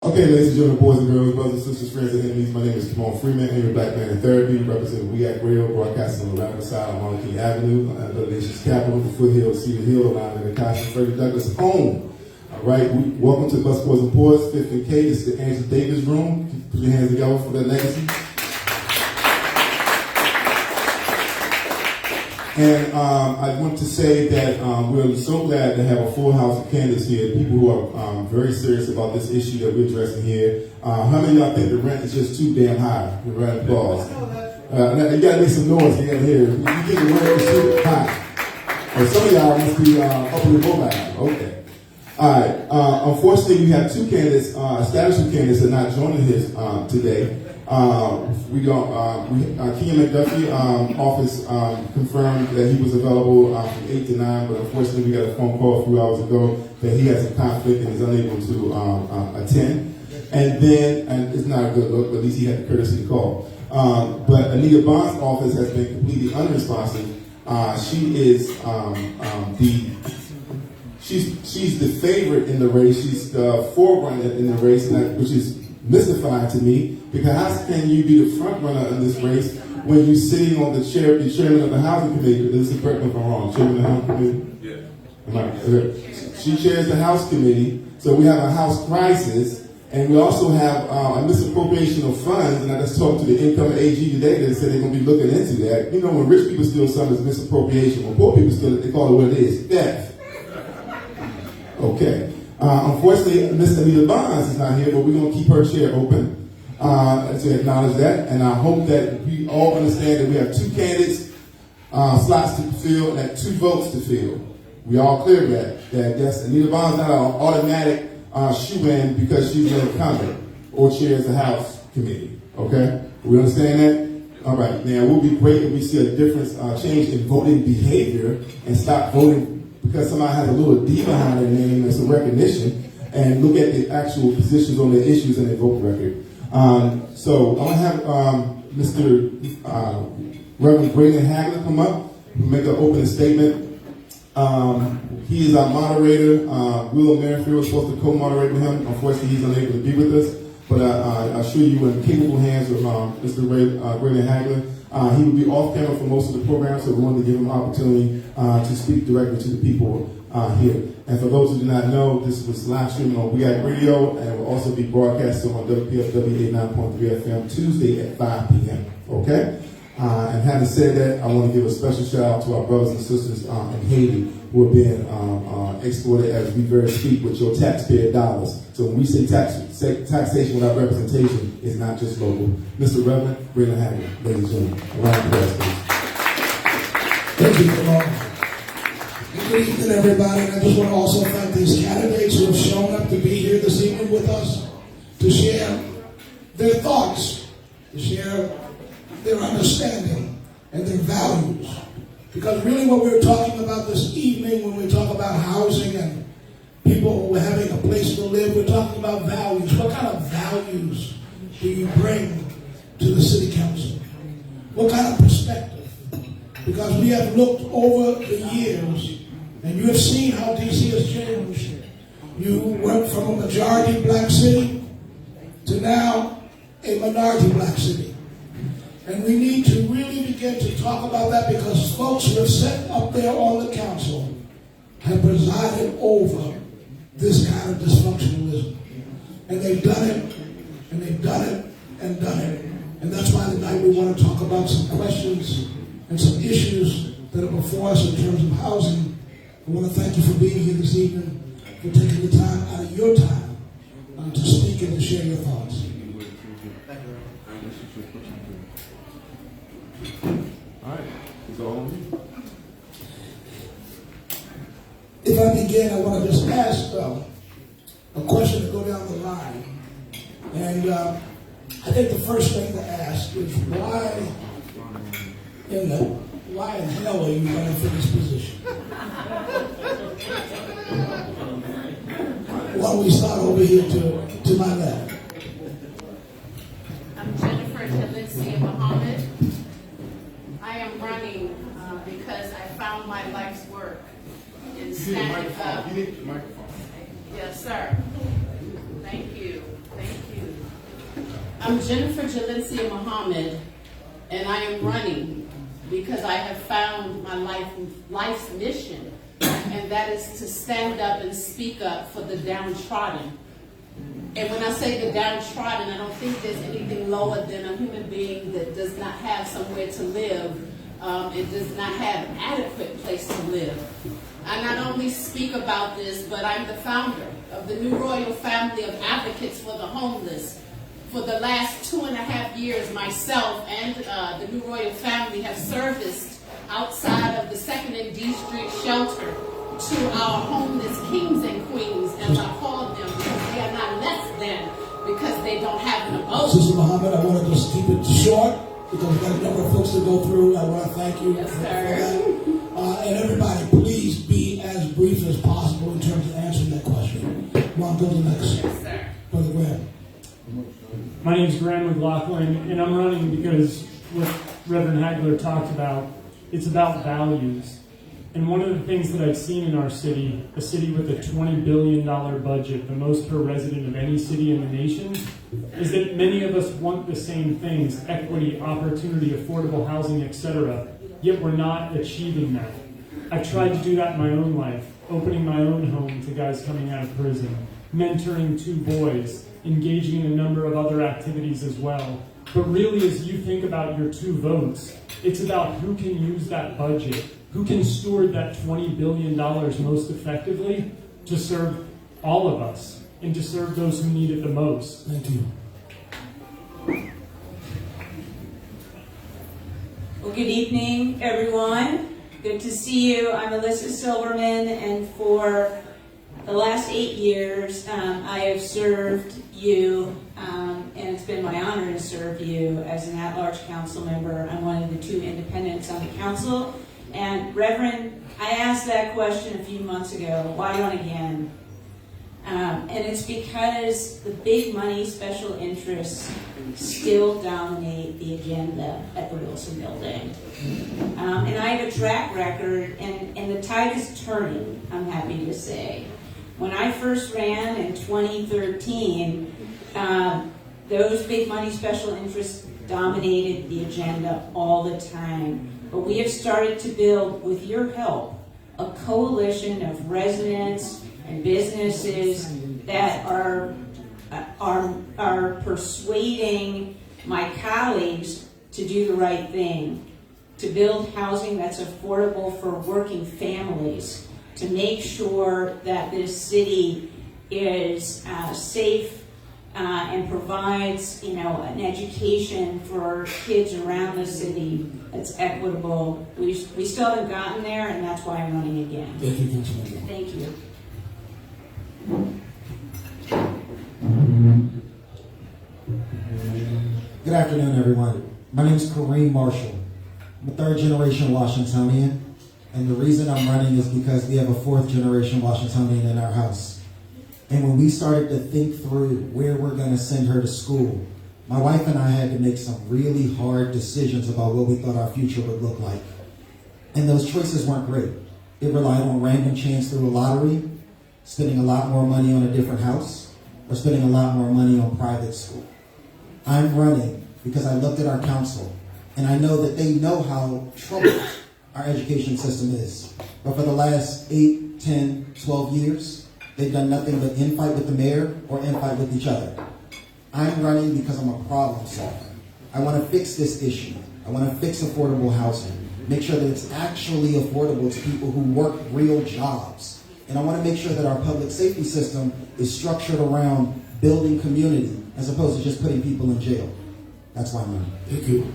Okay, ladies and gentlemen, boys and girls, brothers and sisters, friends and enemies, my name is Kamon Freeman, I'm your Black Man in Therapy, representing We Act Radio, broadcasting on the Radical side of Monarchy Avenue, the nation's capital, the foothill of Cedar Hill, allowing the Natasha Freddie Douglass home. All right, welcome to Bus Boys and Poets, 5th and K. This is the Angela Davis room. Put your hands together for that legacy. And I want to say that we're so glad to have a full house of candidates here, people who are very serious about this issue that we're addressing here. How many of y'all think the rent is just too damn high? A round of applause. You gotta make some noise to get here. You think the rent is too high? Or some of y'all must be up in the mobile. Okay. All right. Unfortunately, we have two candidates, established candidates, that are not joining us today. Kenyon McDuffie office confirmed that he was available from 8 to 9, but unfortunately we got a phone call a few hours ago that he has a conflict and is unable to attend. And it's not a good look, but at least he had the courtesy to call. But Anita Bond's office has been completely unresponsive. She's the favorite in the race. She's the forerunner in the race, which is mystifying to me, because how can you be the front runner in this race when you're sitting on the chairman of the housing committee? This is correct me if I'm wrong. Chairman of the housing committee? Yeah. She chairs the house committee, so we have a house crisis, and we also have a misappropriation of funds. And I just talked to the incoming AG today that said they're going to be looking into that. You know, when rich people steal something, it's misappropriation. When poor people steal it, they call it what it is: theft. Okay. Unfortunately, Ms. Anita Bonds is not here, but we're going to keep her chair open to acknowledge that. And I hope that we all understand that we have two candidates, slots to fill, and 2 votes to fill. We all clear that yes, Anita Bonds not an automatic shoe-in because she's an incumbent or chairs the House committee. Okay? We understand that? All right. Now, it would be great if we see a difference, change in voting behavior and stop voting because somebody has a little D behind their name and some recognition, and look at the actual positions on their issues and their vote record. So I'm going to have Mr. Reverend Braden Hagler come up and make an opening statement. He is our moderator. Will Merrifield was supposed to co-moderate with him. Unfortunately, he's unable to be with us, but I assure you we're in capable hands with Mr. Braden Hagler. He will be off camera for most of the program, so we wanted to give him an opportunity to speak directly to the people here. And for those who do not know, this was live streaming on We Act Radio, and will also be broadcasted on WPFW 89.3 FM Tuesday at 5 p.m. Okay? And having said that, I want to give a special shout out to our brothers and sisters in Haiti who have been exploited as we very speak with your taxpayer dollars. So when we say taxation without representation, it's not just local. Mr. Reverend Braden Hagler, ladies and gentlemen, round of applause, please. Thank you, Kamon. Good evening, everybody. And I just want to also thank these candidates who have shown up to be here this evening with us to share their thoughts, to share their understanding and their values. Because really what we're talking about this evening when we talk about housing and people having a place to live, we're talking about values. What kind of values do you bring to the city council? What kind of perspective? Because we have looked over the years and you have seen how DC has changed. You went from a majority black city to now a minority black city. And we need to really begin to talk about that because folks who have sat up there on the council have presided over this kind of dysfunctionalism. And they've done it, and they've done it, and done it. And that's why tonight we want to talk about some questions and some issues that are before us in terms of housing. I want to thank you for being here this evening, for taking the time out of your time to speak and to share your thoughts. All right, go on. If I begin, I want to just ask a question to go down the line. And I think the first thing to ask is why in hell are you running for this position? Why don't we start over here to my left? I'm Jennifer Talicia Muhammad. I am running because I found my life's work in standing up. You need the microphone. Yes, sir. Thank you. I'm Jennifer Jalencia Muhammad, and I am running because I have found my life's mission, and that is to stand up and speak up for the downtrodden. And when I say the downtrodden, I don't think there's anything lower than a human being that does not have somewhere to live and does not have an adequate place to live. I not only speak about this, but I'm the founder of the New Royal Family of Advocates for the Homeless. For the last 2.5 years, myself and the New Royal Family have serviced outside of the 2nd and D Street shelter to our homeless kings and queens, as I call them, because they are not less than, because they don't have an abode. Sister Muhammad, I want to just keep it short because we've got a number of folks to go through. I want to thank you Yes, for sir. that. And everybody, please be as brief as possible in terms of answering that question. Come go to the next. Yes, sir. Brother Graham. My name is Graham McLaughlin, and I'm running because what Reverend Hagler talked about, it's about values. And one of the things that I've seen in our city, a city with a $20 billion budget, the most per resident of any city in the nation, is that many of us want the same things: equity, opportunity, affordable housing, etc. Yet we're not achieving that. I've tried to do that in my own life, opening my own home to guys coming out of prison, mentoring 2 boys, engaging in a number of other activities as well. But really, as you think about your 2 votes, it's about who can use that budget, who can steward that $20 billion most effectively to serve all of us and to serve those who need it the most. Thank you. Well, good evening, everyone. Good to see you. I'm Alyssa Silverman, and for the last 8 years, I have served you, and it's been my honor to serve you as an at-large council member. I'm one of the 2 independents on the council. And Reverend, I asked that question a few months ago, why not again? And it's because the big money special interests still dominate the agenda at the Wilson Building. And I have a track record, and the tide is turning, I'm happy to say. When I first ran in 2013, those big money special interests dominated the agenda all the time. But we have started to build, with your help, a coalition of residents and businesses that are persuading my colleagues to do the right thing, to build housing that's affordable for working families, to make sure that this city is safe and provides, an education for kids around the city that's equitable. We still haven't gotten there, and that's why I'm running again. Thank you, Councilman. Thank you. Good afternoon, everyone. My name is Kareem Marshall. I'm a 3rd-generation Washingtonian, and the reason I'm running is because we have a 4th-generation Washingtonian in our house. And when we started to think through where we're going to send her to school, my wife and I had to make some really hard decisions about what we thought our future would look like. And those choices weren't great. It relied on random chance through a lottery, spending a lot more money on a different house, or spending a lot more money on private school. I'm running because I looked at our council, and I know that they know how troubled our education system is. But for the last 8, 10, 12 years, they've done nothing but infight with the mayor or infight with each other. I'm running because I'm a problem solver. I want to fix this issue. I want to fix affordable housing, make sure that it's actually affordable to people who work real jobs. And I want to make sure that our public safety system is structured around building community as opposed to just putting people in jail. That's why I'm running. Thank you.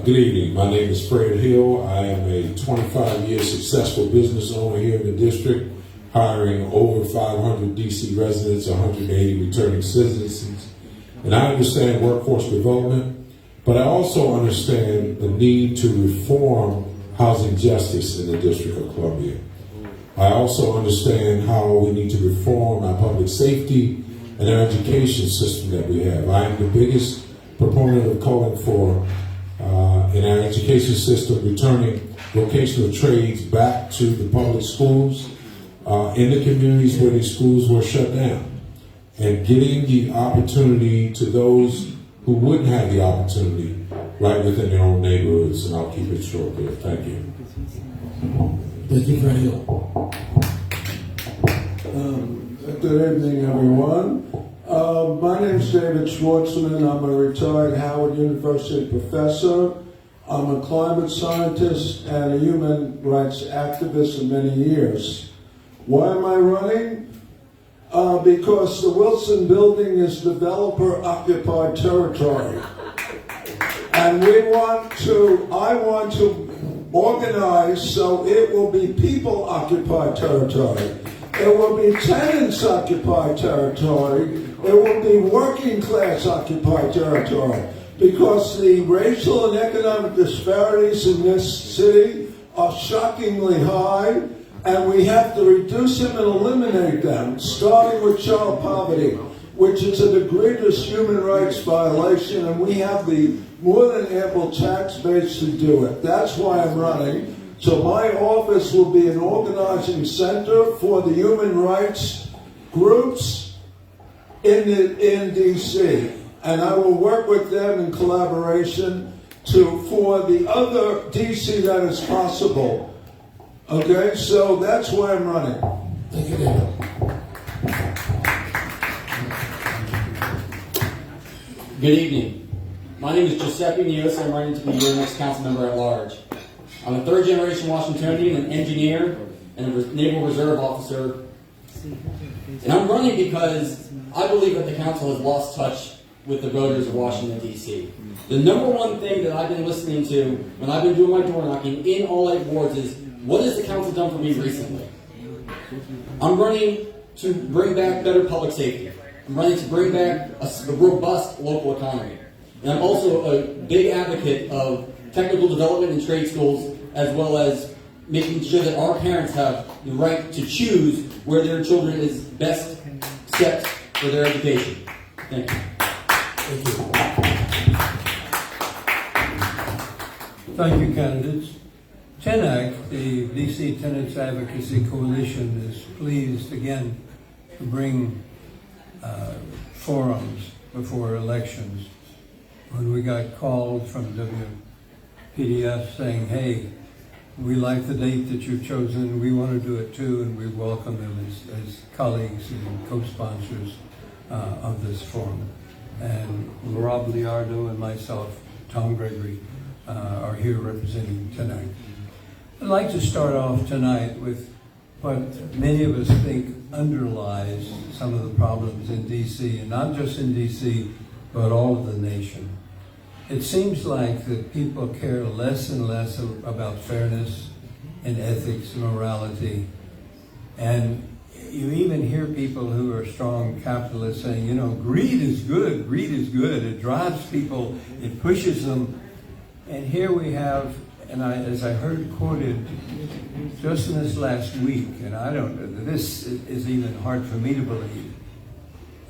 Good evening. My name is Fred Hill. I am a 25-year successful business owner here in the district, hiring over 500 DC residents, 180 returning citizens. And I understand workforce development, but I also understand the need to reform housing justice in the District of Columbia. I also understand how we need to reform our public safety and our education system that we have. I am the biggest proponent of calling for in our education system, returning vocational trades back to the public schools in the communities where these schools were shut down, and getting the opportunity to those who wouldn't have the opportunity right within their own neighborhoods. And I'll keep it short there. Thank you. Thank you, Freddie. Good evening, everyone. My name is David Schwartzman. I'm a retired Howard University professor. I'm a climate scientist and a human rights activist for many years. Why am I running? Because the Wilson Building is developer-occupied territory. And I want to organize so it will be people-occupied territory. It will be tenants-occupied territory. It will be working-class-occupied territory. Because the racial and economic disparities in this city are shockingly high, and we have to reduce them and eliminate them, starting with child poverty, which is an egregious human rights violation, and we have the more than ample tax base to do it. That's why I'm running. So my office will be an organizing center for the human rights groups in D.C., and I will work with them in collaboration for the other D.C. that is possible. Okay, so that's why I'm running. Thank you, David. Good evening. My name is Giuseppe Neos. I'm running to be your next council member at large. I'm a third-generation Washingtonian, an engineer, and a Naval Reserve officer. And I'm running because I believe that the council has lost touch with the voters of Washington, D.C. The number one thing that I've been listening to when I've been doing my door knocking in all 8 wards is, what has the council done for me recently? I'm running to bring back better public safety. I'm running to bring back a robust local economy. And I'm also a big advocate of technical development in trade schools, as well as making sure that our parents have the right to choose where their children is best set for their education. Thank you. Thank you. Thank you, candidates. TENAC, the DC Tenants Advocacy Coalition, is pleased again to bring forums before elections. When we got called from WPDF saying, hey, we like the date that you've chosen, we want to do it too, and we welcome them as colleagues and co-sponsors of this forum. And Rob Liardo and myself, Tom Gregory, are here representing TENAC. I'd like to start off tonight with what many of us think underlies some of the problems in DC, and not just in DC, but all of the nation. It seems like that people care less and less about fairness and ethics and morality. And you even hear people who are strong capitalists saying, you know, greed is good, greed is good. It drives people, it pushes them. And here we have, and as I heard quoted just in this last week, and this is even hard for me to believe,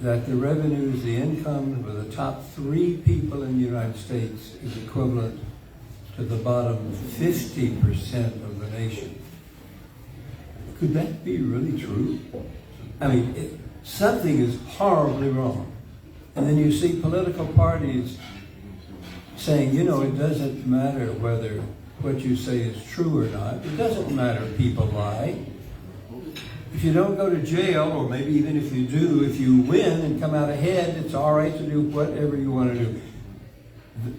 that the revenues, the income for the top 3 people in the United States is equivalent to the bottom 50% of the nation. Could that be really true? I mean, something is horribly wrong. And then you see political parties saying, you know, it doesn't matter whether what you say is true or not. It doesn't matter if people lie. If you don't go to jail, or maybe even if you do, if you win and come out ahead, it's all right to do whatever you want to do.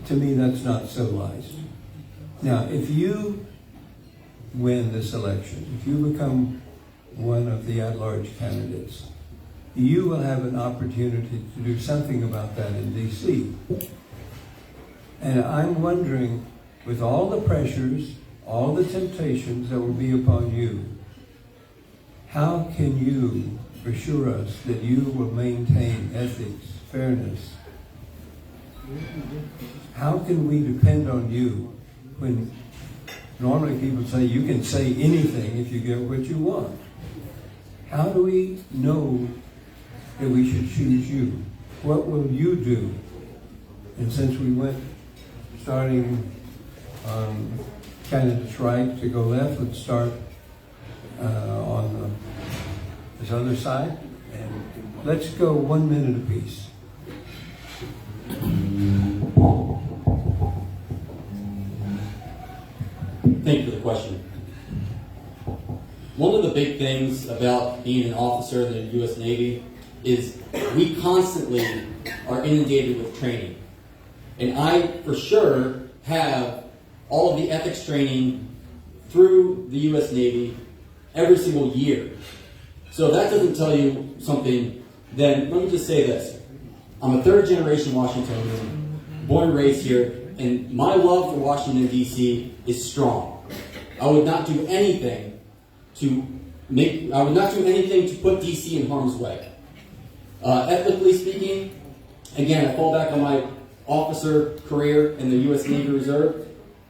To me, that's not civilized. Now, if you win this election, if you become one of the at-large candidates, you will have an opportunity to do something about that in D.C. And I'm wondering, with all the pressures, all the temptations that will be upon you, how can you assure us that you will maintain ethics, fairness? How can we depend on you when normally people say you can say anything if you get what you want? How do we know that we should choose you? What will you do? And since we went starting Candidate's right to go left. Let's start on this other side. And let's go 1 minute apiece. Thank you for the question. One of the big things about being an officer in the U.S. Navy is we constantly are inundated with training. And I, for sure, have all of the ethics training through the U.S. Navy every single year. So if that doesn't tell you something, then let me just say this. I'm a third generation Washingtonian, born and raised here, and my love for Washington, D.C. is strong. I would not do anything to put D.C. in harm's way. Ethically speaking, again, I fall back on my officer career in the U.S. Navy Reserve,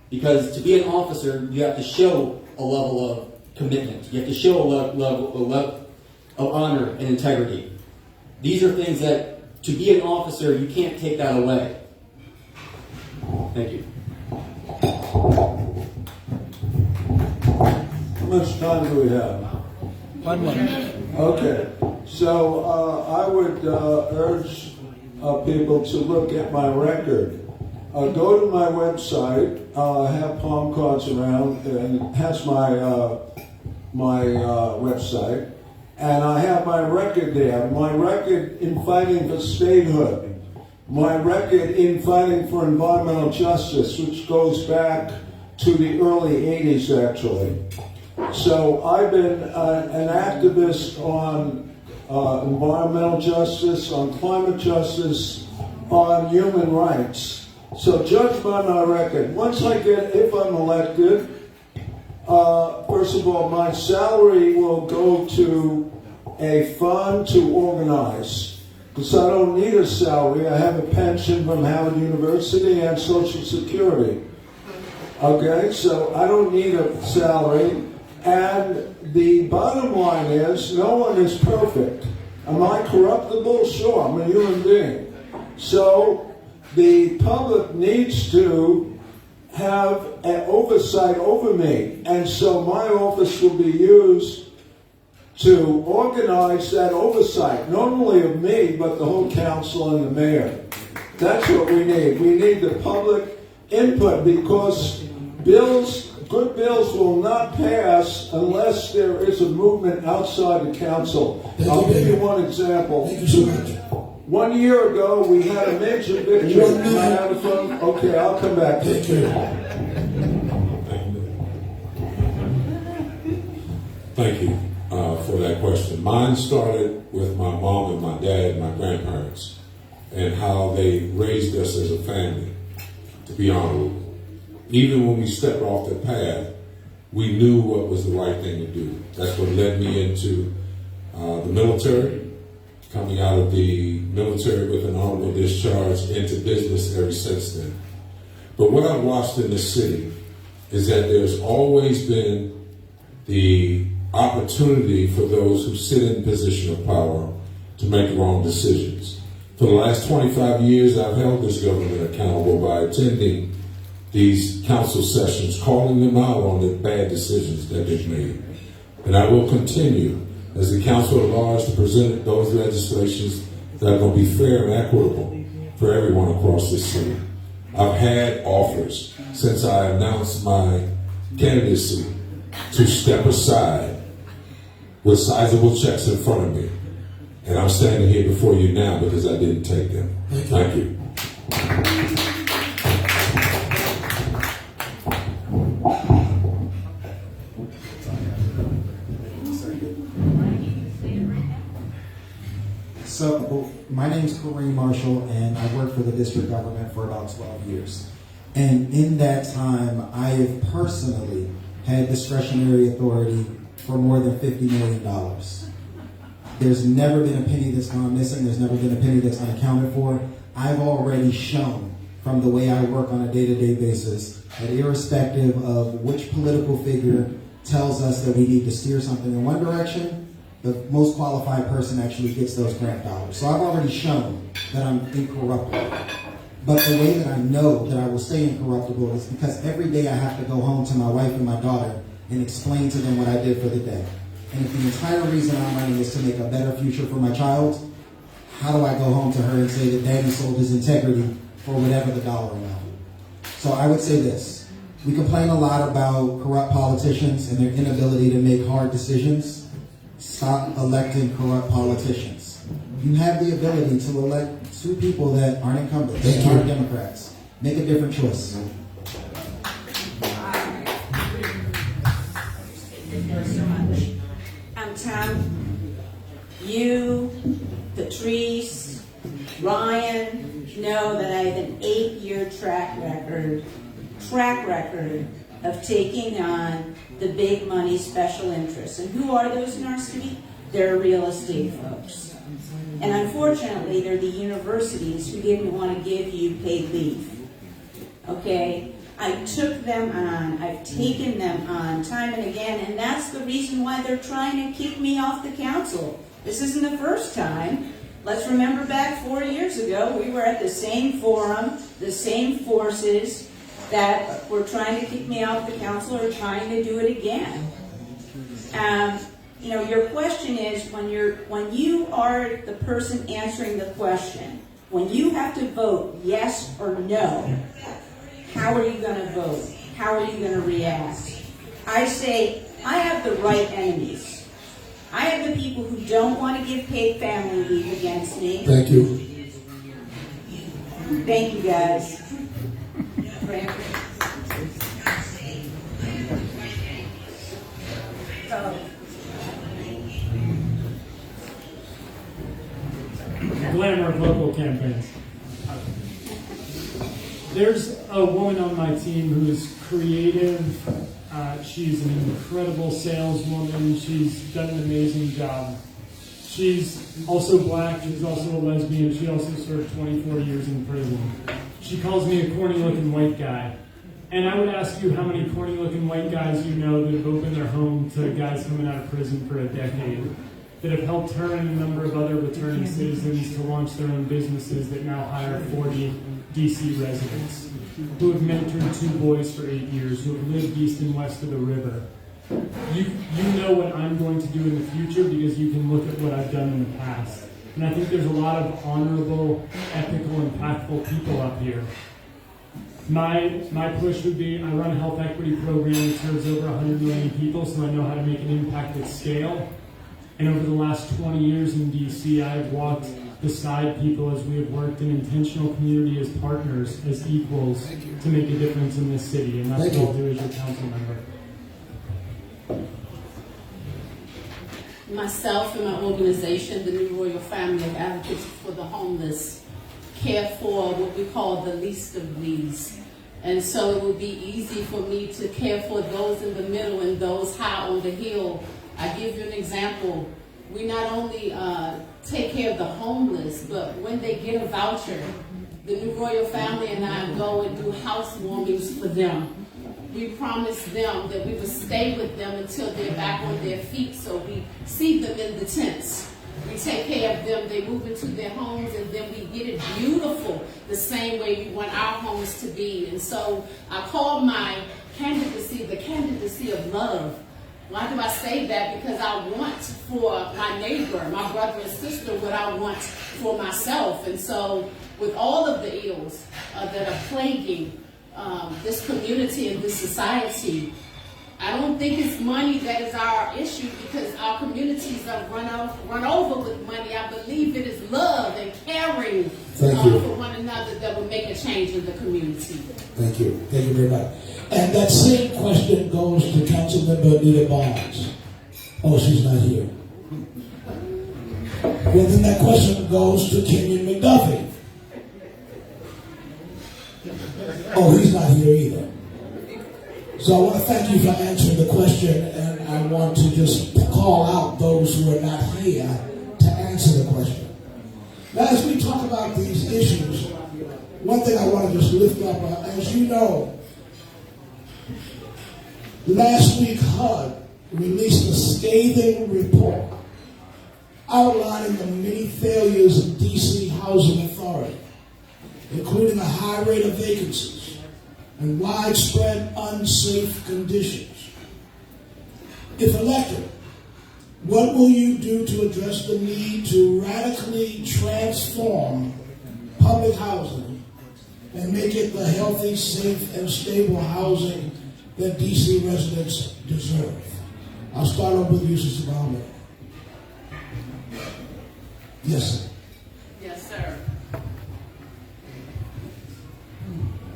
because to be an officer, you have to show a level of commitment. You have to show a level of honor and integrity. These are things that, to be an officer, you can't take that away. Thank you. How much time do we have? 1 minute. Okay, so I would urge people to look at my record. Go to my website. I have palm cards around, and it has my website, and I have my record there. My record in fighting for statehood. My record in fighting for environmental justice, which goes back to the early 80s, actually. So I've been an activist on environmental justice, on climate justice, on human rights. So judge by my record. If I'm elected, first of all, my salary will go to a fund to organize. Because I don't need a salary. I have a pension from Howard University and Social Security. Okay, so I don't need a salary. And the bottom line is, no one is perfect. Am I corruptible? Sure, I'm a human being. So the public needs to have an oversight over me. And so my office will be used to organize that oversight, not only of me, but the whole council and the mayor. That's what we need. We need the public input, because good bills will not pass unless there is a movement outside the council. I'll give you one example. Thank you so much. 1 year ago, we had a major victory. Okay, I'll come back to Thank you. Thank you for that question. Mine started with my mom and my dad, my grandparents, and how they raised us as a family to be honorable. Even when we stepped off the path, we knew what was the right thing to do. That's what led me into the military, coming out of the military with an honorable discharge, into business ever since then. But what I've watched in this city is that there's always been the opportunity for those who sit in position of power to make wrong decisions. For the last 25 years, I've held this government accountable by attending these council sessions, calling them out on the bad decisions that they've made. And I will continue as the council at large to present those legislations that are going to be fair and equitable for everyone across this city. I've had offers since I announced my candidacy to step aside with sizable checks in front of me. And I'm standing here before you now because I didn't take them. Thank you. So, my name is Kareem Marshall, and I worked for the district government for about 12 years. And in that time, I have personally had discretionary authority for more than $50 million. There's never been a penny that's gone missing. There's never been a penny that's unaccounted for. I've already shown from the way I work on a day-to-day basis that irrespective of which political figure tells us that we need to steer something in one direction, the most qualified person actually gets those grant dollars. So I've already shown that I'm incorruptible. But the way that I know that I will stay incorruptible is because every day I have to go home to my wife and my daughter and explain to them what I did for the day. And if the entire reason I'm running is to make a better future for my child, how do I go home to her and say that Daddy sold his integrity for whatever the dollar amount? So I would say this. We complain a lot about corrupt politicians and their inability to make hard decisions. Stop electing corrupt politicians. You have the ability to elect 2 people that aren't incumbents, that aren't Democrats. Make a different choice. Tom, you, Patrice, Ryan know that I have an 8-year track record of taking on the big money special interests. And who are those in our city? They're real estate folks. And unfortunately, they're the universities who didn't want to give you paid leave. Okay? I took them on, I've taken them on time and again, and that's the reason why they're trying to kick me off the council. This isn't the first time. Let's remember back 4 years ago, we were at the same forum, the same forces that were trying to kick me off the council are trying to do it again. Your question is, when you are the person answering the question, when you have to vote yes or no, how are you going to vote? How are you going to react? I say, I have the right enemies. I have the people who don't want to give paid family leave against me. Thank you. Thank you, guys. Glamour of local campaigns. There's a woman on my team who's creative. She's an incredible saleswoman. She's done an amazing job. She's also black. She's also a lesbian. She also served 24 years in prison. She calls me a corny-looking white guy. And I would ask you how many corny-looking white guys you know that have opened their home to guys coming out of prison for a decade, that have helped her and a number of other returning citizens to launch their own businesses that now hire 40 DC residents, who have mentored 2 boys for 8 years, who have lived east and west of the river. You know what I'm going to do in the future because you can look at what I've done in the past. And I think there's a lot of honorable, ethical, impactful people up here. My push would be, I run a health equity program that serves over 100 million people, so I know how to make an impact at scale. And over the last 20 years in DC, I have walked beside people as we have worked in intentional community as partners, as equals, to make a difference in this city. And that's what I'll do as your council member. Myself and my organization, the New Royal Family of Advocates for the Homeless, care for what we call the least of these. And so it would be easy for me to care for those in the middle and those high on the hill. I give you an example. We not only take care of the homeless, but when they get a voucher, the New Royal Family and I go and do housewarmings for them. We promise them that we will stay with them until they're back on their feet, so we see them in the tents. We take care of them, they move into their homes, and then we get it beautiful the same way we want our homes to be. And so I call my candidacy the candidacy of love. Why do I say that? Because I want for my neighbor, my brother and sister, what I want for myself. And so with all of the ills that are plaguing this community and this society, I don't think it's money that is our issue, because our communities are run over with money. I believe it is love and caring for one another that will make a change in the community. Thank you. Thank you very much. And that same question goes to Councilmember Anita Barnes. Oh, she's not here. Well, then that question goes to Kenyon McDuffie. Oh, he's not here either. So I want to thank you for answering the question, and I want to just call out those who are not here to answer the question. Now, as we talk about these issues, one thing I want to just lift up, as you know, last week HUD released a scathing report outlining the many failures of DC Housing Authority. including a high rate of vacancies and widespread unsafe conditions. If elected, what will you do to address the need to radically transform public housing and make it the healthy, safe, and stable housing that DC residents deserve? I'll start off with you, Sister Muhammad. Yes, sir. Yes, sir.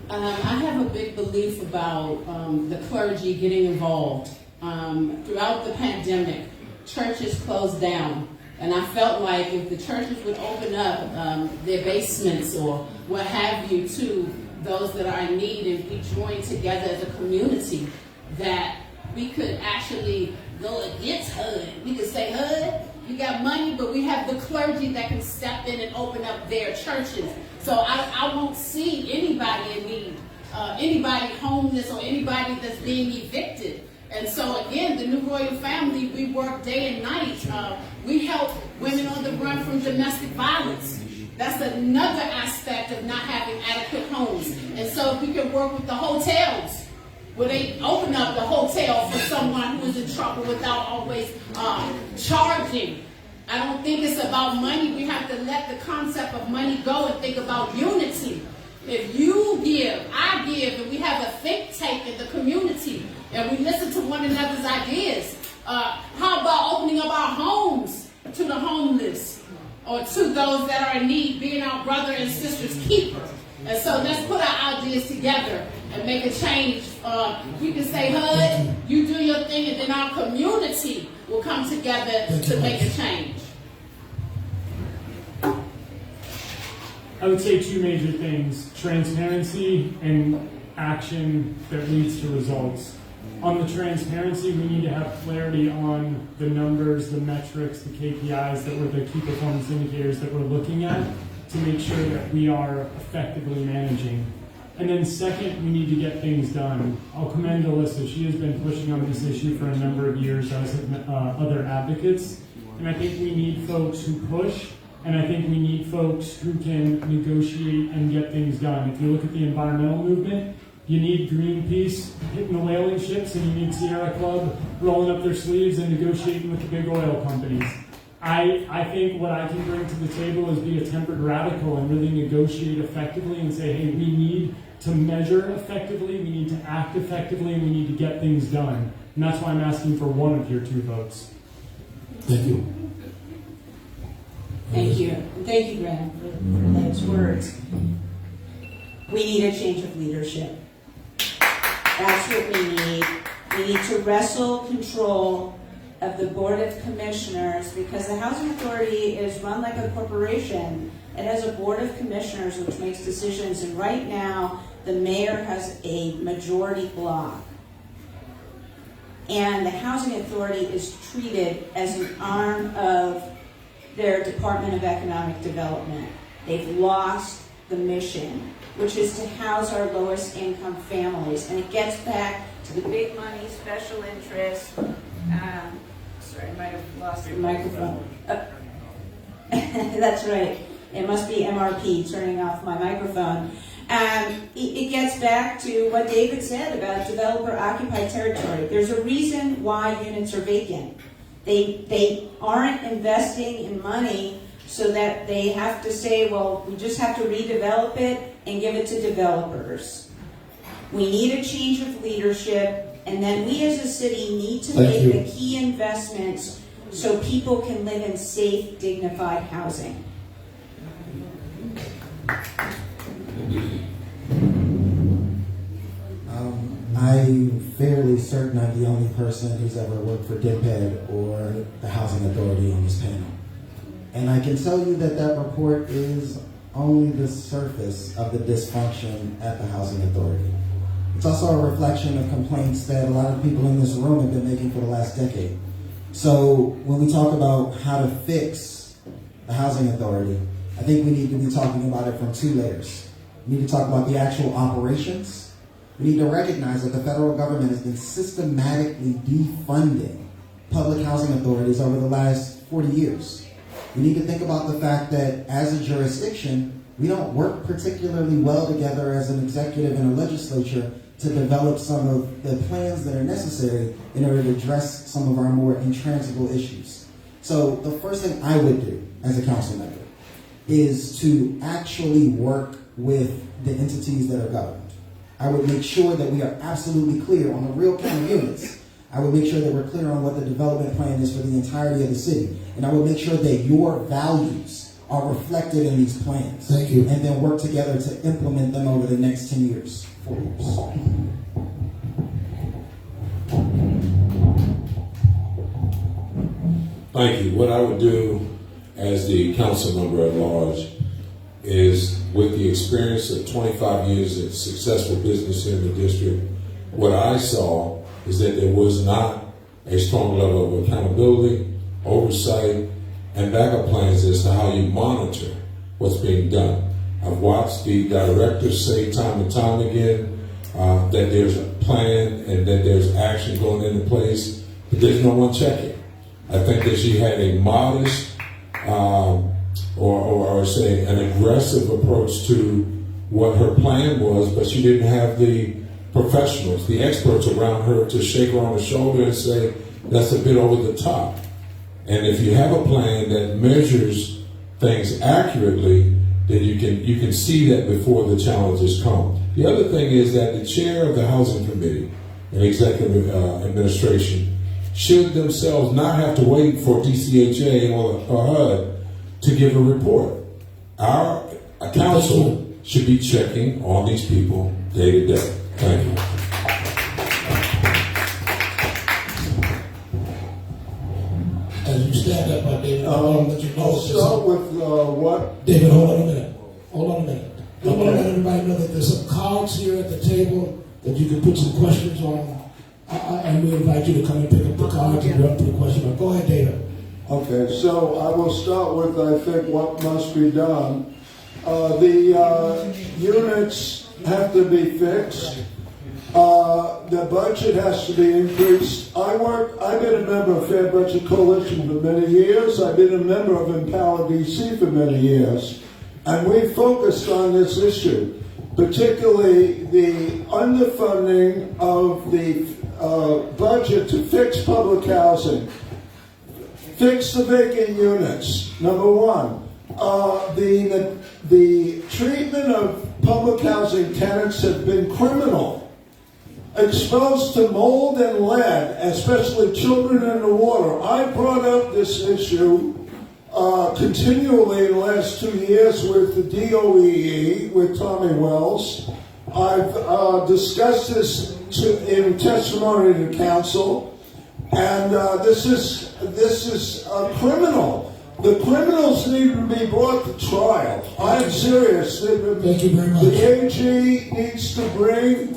I have a big belief about the clergy getting involved. Throughout the pandemic, churches closed down. And I felt like if the churches would open up their basements or what have you to those that are in need, and we join together as a community, that we could actually go against HUD. We could say, HUD, you got money, but we have the clergy that can step in and open up their churches. So I won't see anybody in need, anybody homeless, or anybody that's being evicted. And so again, the New Royal Family, we work day and night. We help women on the run from domestic violence. That's another aspect of not having adequate homes. And so if we can work with the hotels, where they open up the hotel for someone who is in trouble without always charging. I don't think it's about money. We have to let the concept of money go and think about unity. If you give, I give, and we have a think tank in the community, and we listen to one another's ideas, how about opening up our homes to the homeless or to those that are in need, being our brother and sister's keeper? And so let's put our ideas together and make a change. We can say, HUD, you do your thing, and then our community will come together to make a change. I would say two major things: transparency and action that leads to results. On the transparency, we need to have clarity on the numbers, the metrics, the KPIs that were the key performance indicators that we're looking at to make sure that we are effectively managing. And then second, we need to get things done. I'll commend Alyssa. She has been pushing on this issue for a number of years, as have other advocates. And I think we need folks who push, and I think we need folks who can negotiate and get things done. If you look at the environmental movement, you need Greenpeace hitting the whaling ships, and you need Sierra Club rolling up their sleeves and negotiating with the big oil companies. I think what I can bring to the table is be a tempered radical and really negotiate effectively and say, hey, we need to measure effectively, we need to act effectively, and we need to get things done. And that's why I'm asking for one of your two votes. Thank you. Thank you. And thank you, Graham, for those words. We need a change of leadership. That's what we need. We need to wrestle control of the Board of Commissioners, because the Housing Authority is run like a corporation. It has a Board of Commissioners which makes decisions, and right now the mayor has a majority block. And the Housing Authority is treated as an arm of their Department of Economic Development. They've lost the mission, which is to house our lowest income families. And it gets back to the big money, special interests. Sorry, I might have lost the microphone. That's right. It must be MRP turning off my microphone. It gets back to what David said about developer-occupied territory. There's a reason why units are vacant. They aren't investing in money so that they have to say, well, we just have to redevelop it and give it to developers. We need a change of leadership, and then we as a city need to make the key investments so people can live in safe, dignified housing. I'm fairly certain I'm the only person who's ever worked for DIPED or the Housing Authority on this panel. And I can tell you that that report is only the surface of the dysfunction at the Housing Authority. It's also a reflection of complaints that a lot of people in this room have been making for the last decade. So when we talk about how to fix the Housing Authority, I think we need to be talking about it from two layers. We need to talk about the actual operations. We need to recognize that the federal government has been systematically defunding public housing authorities over the last 40 years. We need to think about the fact that as a jurisdiction, We don't work particularly well together as an executive and a legislature to develop some of the plans that are necessary in order to address some of our more intransitable issues. So the first thing I would do as a council member is to actually work with the entities that are governed. I would make sure that we are absolutely clear on the real count of units. I would make sure that we're clear on what the development plan is for the entirety of the city. And I would make sure that your values are reflected in these plans. Thank you. And then work together to implement them over the next 10 years, 4 years. Thank you. What I would do as the council member at large is, with the experience of 25 years of successful business here in the district, what I saw is that there was not a strong level of accountability, oversight, and backup plans as to how you monitor what's being done. I've watched the directors say time and time again that there's a plan and that there's action going into place, but there's no one checking. I think that she had a modest or say an aggressive approach to what her plan was, but she didn't have the professionals, the experts around her to shake her on the shoulder and say, that's a bit over the top. And if you have a plan that measures things accurately, then you can see that before the challenges come. The other thing is that the chair of the Housing Committee and Executive Administration should themselves not have to wait for DCHA or HUD to give a report. Our council should be checking on these people day to day. Thank you. As you stand up, David, I want to let you know. I'll start with what? David, hold on a minute. Hold on a minute. I want to let everybody know that there's some cards here at the table that you can put some questions on. And we invite you to come and pick up the cards and run through the question. But go ahead, David. Okay, so I will start with, I think, what must be done. The units have to be fixed. The budget has to be increased. I've been a member of Fair Budget Coalition for many years. I've been a member of Empower DC for many years. And we focused on this issue, particularly the underfunding of the budget to fix public housing. Fix the vacant units, number one. The treatment of public housing tenants have been criminal. Exposed to mold and lead, especially children in the water. I brought up this issue continually in the last 2 years with the DOEE, with Tommy Wells. I've discussed this in testimony to council, and this is criminal. The criminals need to be brought to trial. I'm serious. Thank you very much. The AG needs to bring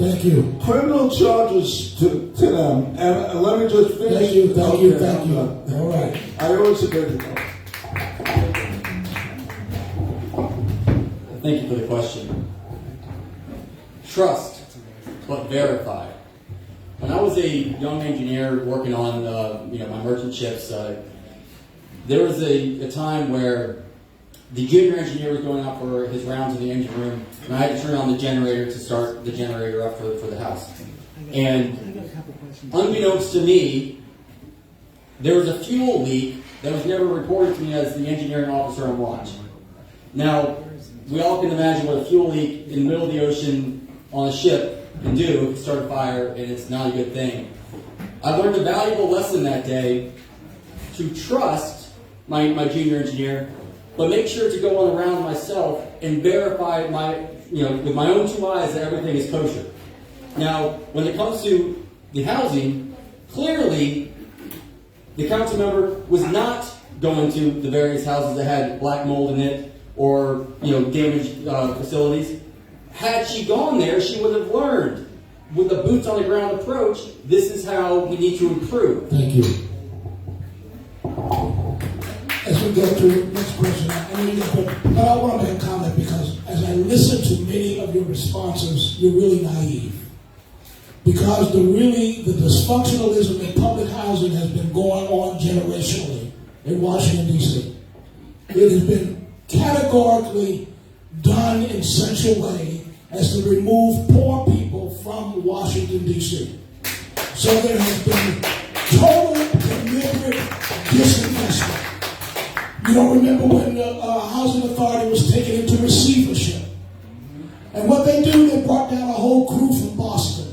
criminal charges to them. And let me just finish. Thank you. All right. I always agree. Thank you for the question. Trust, but verify. When I was a young engineer working on my merchant ships, there was a time where the junior engineer was going out for his rounds in the engine room, and I had to turn on the generator to start the generator up for the house. And unbeknownst to me, there was a fuel leak that was never reported to me as the engineering officer on watch. Now, we all can imagine what a fuel leak in the middle of the ocean on a ship can do. It can start a fire, and it's not a good thing. I learned a valuable lesson that day to trust my junior engineer, but make sure to go on around myself and verify with my own 2 eyes that everything is kosher. Now, when it comes to the housing, clearly the council member was not going to the various houses that had black mold in it or damaged facilities. Had she gone there, she would have learned with a boots on the ground approach, this is how we need to improve. Thank you. As we go to the next question, but I want to make a comment because as I listen to many of your responses, you're really naive. Because the dysfunctionalism in public housing has been going on generationally in Washington, D.C. It has been categorically done in such a way as to remove poor people from Washington, D.C. So there has been total deliberate disinvestment. You don't remember when the Housing Authority was taken into receivership. And what they do, they brought down a whole crew from Boston.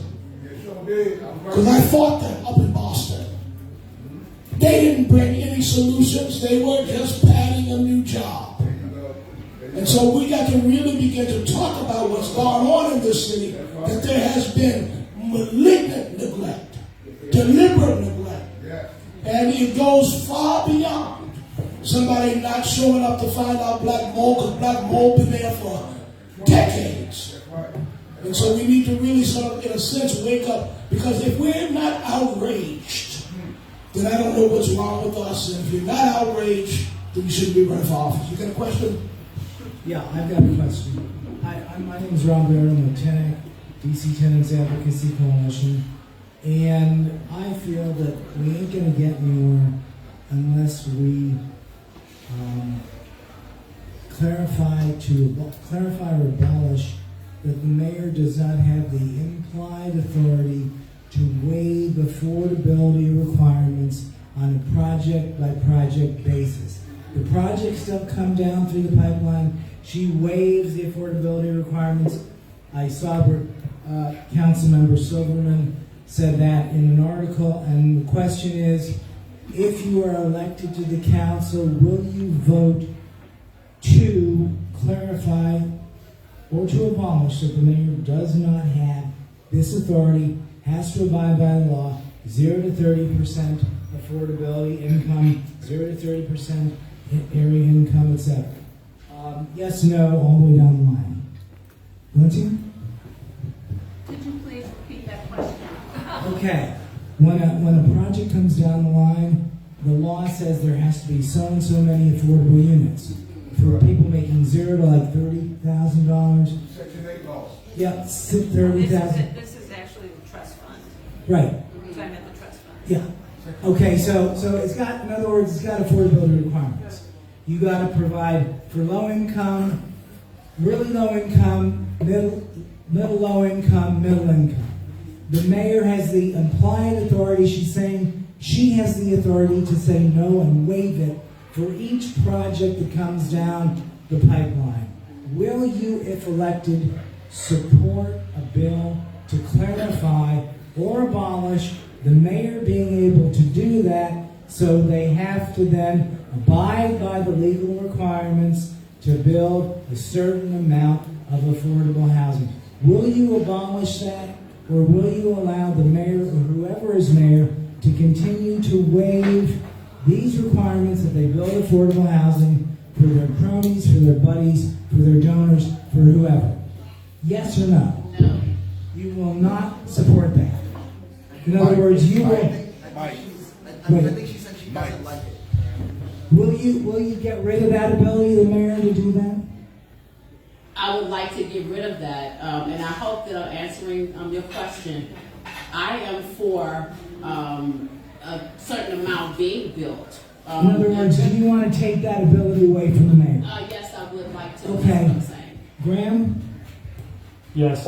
Because I fought them up in Boston. They didn't bring any solutions. They were just padding a new job. And so we got to really begin to talk about what's going on in this city, that there has been malignant neglect, deliberate neglect. And it goes far beyond somebody not showing up to find out black mold, because black mold been there for decades. And so we need to really sort of, in a sense, wake up, because if we're not outraged, then I don't know what's wrong with us. And if you're not outraged, then you shouldn't be running for office. You got a question? Yeah, I've got a question. My name is Rob Barron. I'm a tenant, DC Tenants Advocacy Coalition. And I feel that we ain't going to get anywhere unless we clarify or abolish that the mayor does not have the implied authority to waive affordability requirements on a project-by-project basis. The projects don't come down through the pipeline. She waives the affordability requirements. I saw where Councilmember Silverman said that in an article, and the question is, if you are elected to the council, will you vote to clarify or to abolish that the mayor does not have this authority, has to abide by law, 0 to 30% affordability income, 0 to 30% area income, etc. Yes, no, all the way down the line. Lindsay? Could you please repeat that question? Okay. When a project comes down the line, the law says there has to be so and so many affordable units. For people making 0 to like $30,000. Section 8 laws. Yep, 30,000. This is actually the trust fund. Right. We're talking about the trust fund. Yeah. Okay, so it's got, in other words, it's got affordability requirements. You got to provide for low income, really low income, middle low income, middle income. The mayor has the implied authority. She's saying she has the authority to say no and waive it for each project that comes down the pipeline. Will you, if elected, support a bill to clarify or abolish the mayor being able to do that, so they have to then abide by the legal requirements to build a certain amount of affordable housing? Will you abolish that, or will you allow the mayor or whoever is mayor to continue to waive these requirements that they build affordable housing for their cronies, for their buddies, for their donors, for whoever? Yes or no? No. You will not support that. In other words, you will. I Wait. think she said she doesn't like it. Will you get rid of that ability of the mayor to do that? I would like to get rid of that, and I hope that I'm answering your question. I am for a certain amount being built. In other words, do you want to take that ability away from the mayor? Yes, I would like to. Okay. That's what I'm saying. Graham? Yes.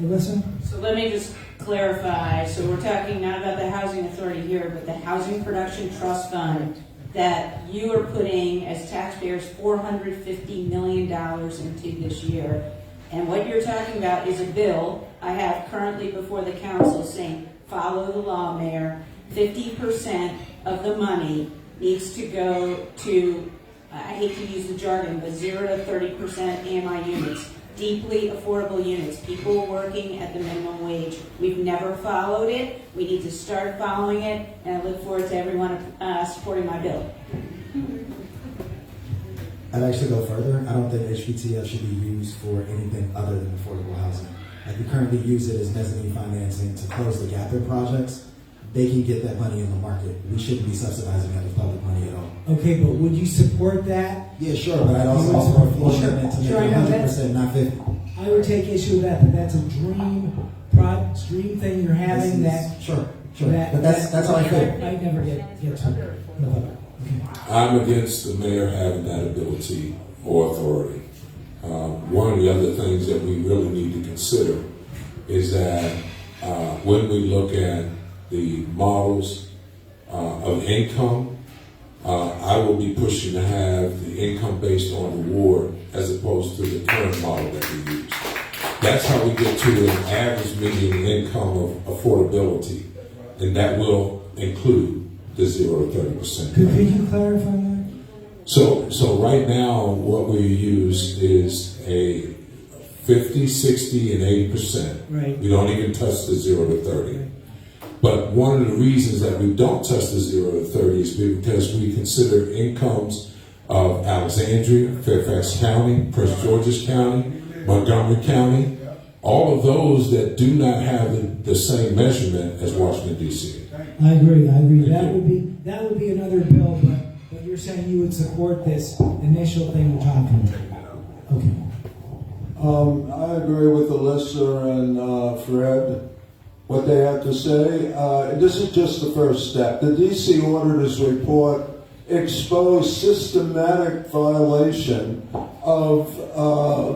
Alyssa? So let me just clarify. So we're talking not about the housing authority here, but the Housing Production Trust Fund that you are putting as taxpayers $450 million into this year. And what you're talking about is a bill I have currently before the council saying, follow the law, Mayor. 50% of the money needs to go to, I hate to use the jargon, but 0 to 30% AMI units. Deeply affordable units, people working at the minimum wage. We've never followed it. We need to start following it, and I look forward to everyone supporting my bill. I'd actually go further. I don't think HPTF should be used for anything other than affordable housing. Like, we currently use it as mezzanine financing to close the gap in projects. They can get that money in the market. We shouldn't be subsidizing that with public money at all. Okay, but would you support that? Yeah, sure, but I'd also offer a floor limit to make Sure, I it know 100%, not 50. I would take issue with that, but that's a dream thing you're having that. Sure. But that's how I feel. I never get to it. Okay. I'm against the mayor having that ability or authority. one of the other things that we really need to consider is that when we look at the models of income, I will be pushing to have the income based on reward as opposed to the current model that we use. That's how we get to an average median income of affordability, and that will include the 0 to 30%. Could you clarify that? So right now, what we use is a 50, 60, and 80%. Right. We don't even touch the 0 to 30. Right. But one of the reasons that we don't touch the 0 to 30 is because we consider incomes of Alexandria, Fairfax County, Prince George's County, Montgomery County, all of those that do not have the same measurement as Washington, D.C. I agree. That would be another bill, but you're saying you would support this initial thing we're talking about. Okay. I agree with Alyssa and Fred, what they have to say. This is just the first step. The DC Auditor's Report exposed systematic violation of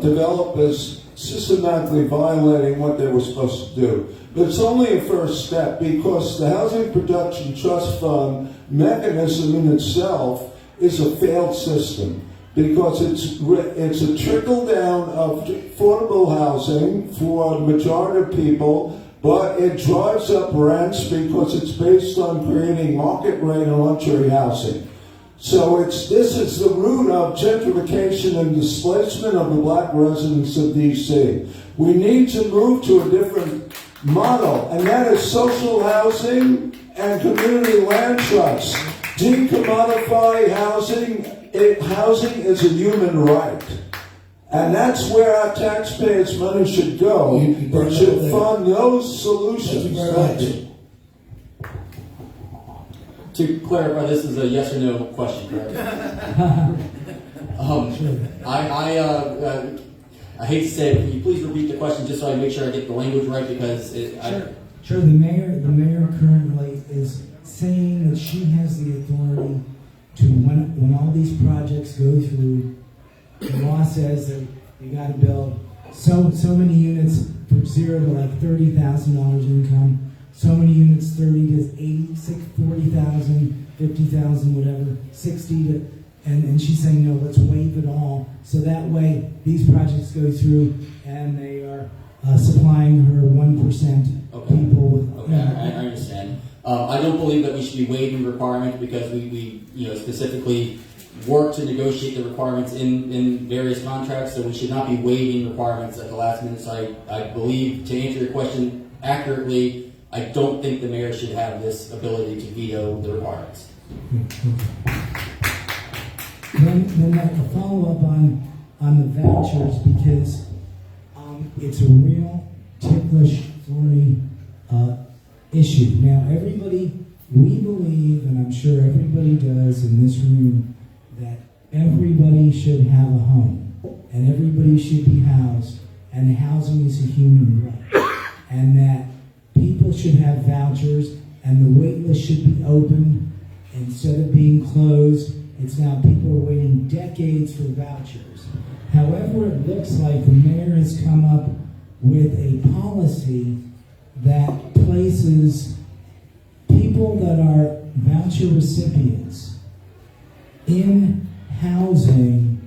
developers systematically violating what they were supposed to do. But it's only a first step because the Housing Production Trust Fund mechanism in itself is a failed system because it's a trickle down of affordable housing for a majority of people, but it drives up rents because it's based on creating market rate and luxury housing. So this is the root of gentrification and displacement of the black residents of DC. We need to move to a different model, and that is social housing and community land trusts. Decommodify housing. Housing is a human right. And that's where our taxpayers' money should go. It should fund those solutions. Thank you. To clarify, this is a yes or no question, correct? I hate to say it, but can you please repeat the question just so I make sure I get the language right? Because Sure. The mayor currently is saying that she has the authority to, when all these projects go through, the law says that you got to build so many units from 0 to like $30,000 income. So many units, 30 to 80, 40,000, 50,000, whatever, 60 to, and she's saying, no, let's waive it all. So that way, these projects go through and they are supplying her 1% people with. Okay, I understand. I don't believe that we should be waiving requirements because we specifically work to negotiate the requirements in various contracts, so we should not be waiving requirements at the last minute. So I believe, to answer your question accurately, I don't think the mayor should have this ability to veto the requirements. Then a follow-up on the vouchers, because it's a real ticklish, thorny issue. Now, we believe, and I'm sure everybody does in this room, that everybody should have a home, and everybody should be housed, and housing is a human right, and that people should have vouchers, and the wait list should be opened instead of being closed. It's now people are waiting decades for vouchers. However, it looks like the mayor has come up with a policy that places people that are voucher recipients in housing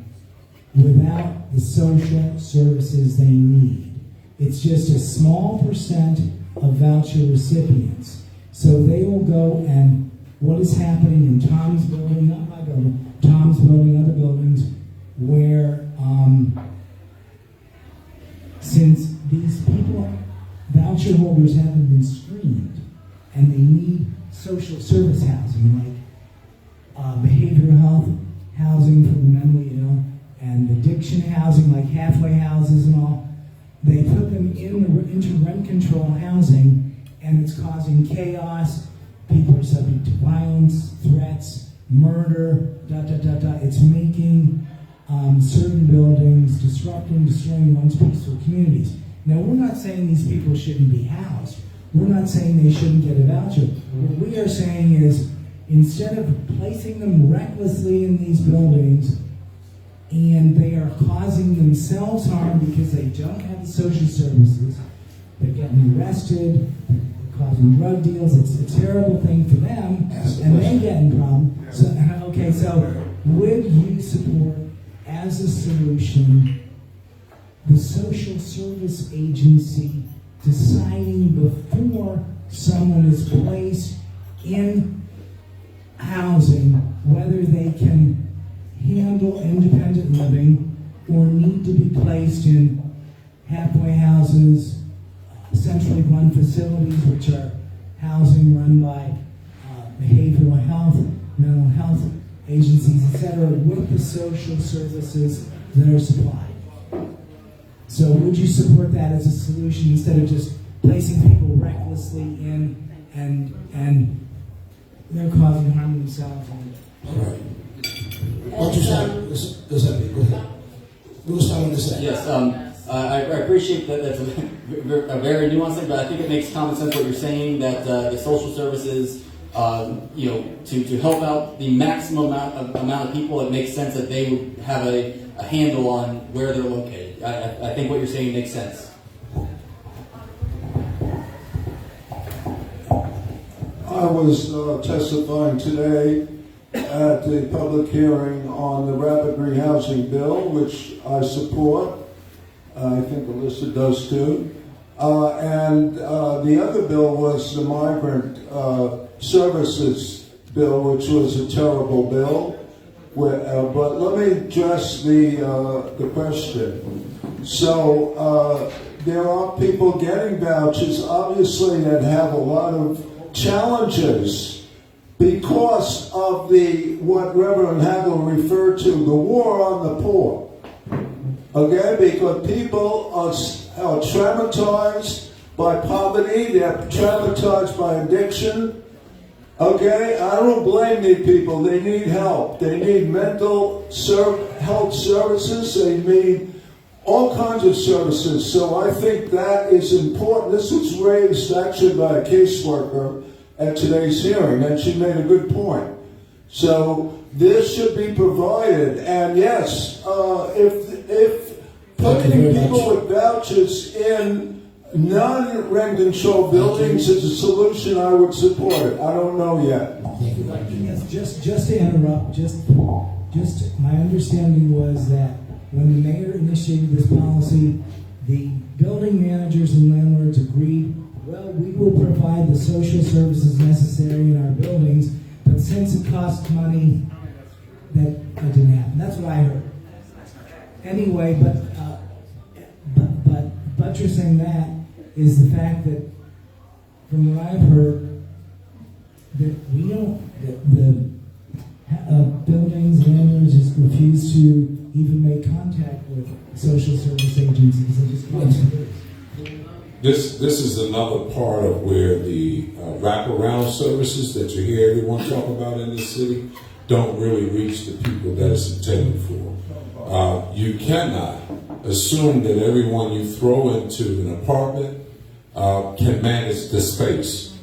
without the social services they need. It's just a small percent of voucher recipients. So they will go, and what is happening in Tom's building, not my building, Tom's building, other buildings, where since these people, voucher holders haven't been screened, and they need social service housing, like behavioral health housing for the mentally ill, and addiction housing, like halfway houses and all, they put them into rent control housing, and it's causing chaos. People are subject to violence, threats, murder, It's making certain buildings, destroying once peaceful communities. Now, we're not saying these people shouldn't be housed. We're not saying they shouldn't get a voucher. What we are saying is, instead of placing them recklessly in these buildings, and they are causing themselves harm because they don't have the social services. They're getting arrested, they're causing drug deals. It's a terrible thing for them, and they get in problem. So, okay, so would you support, as a solution, the social service agency deciding before someone is placed in housing whether they can handle independent living or need to be placed in halfway houses, centrally run facilities, which are housing run by behavioral health, mental health agencies, etc., with the social services that are supplied. So would you support that as a solution instead of just placing people recklessly in and they're causing harm themselves? All right. Why don't you start? Go ahead. We'll start on this side. Yes, I appreciate that. That's a very nuanced thing, but I think it makes common sense what you're saying, that the social services, to help out the maximum amount of people, it makes sense that they would have a handle on where they're located. I think what you're saying makes sense. I was testifying today at the public hearing on the rapid rehousing bill, which I support. I think Alyssa does too. And the other bill was the migrant services bill, which was a terrible bill. But let me address the question. So there are people getting vouchers, obviously, that have a lot of challenges because of what Reverend Hagel referred to, the war on the poor. Okay, because people are traumatized by poverty, they're traumatized by addiction. Okay, I don't blame these people. They need help. They need mental health services. They need all kinds of services. So I think that is important. This was raised actually by a caseworker at today's hearing, and she made a good point. So this should be provided. And yes, if putting people with vouchers in non-rent control buildings is a solution, I would support it. I don't know yet. Yes, just to interrupt, just my understanding was that when the mayor initiated this policy, the building managers and landlords agreed, well, we will provide the social services necessary in our buildings, but since it costs money, that didn't happen. That's what I heard. Anyway, but buttressing that is the fact that, from what I've heard, that we don't, the buildings, landlords just refuse to even make contact with social service agencies. They just close the doors. This is another part of where the wraparound services that you hear everyone talk about in this city don't really reach the people that it's intended for. You cannot assume that everyone you throw into an apartment can manage the space.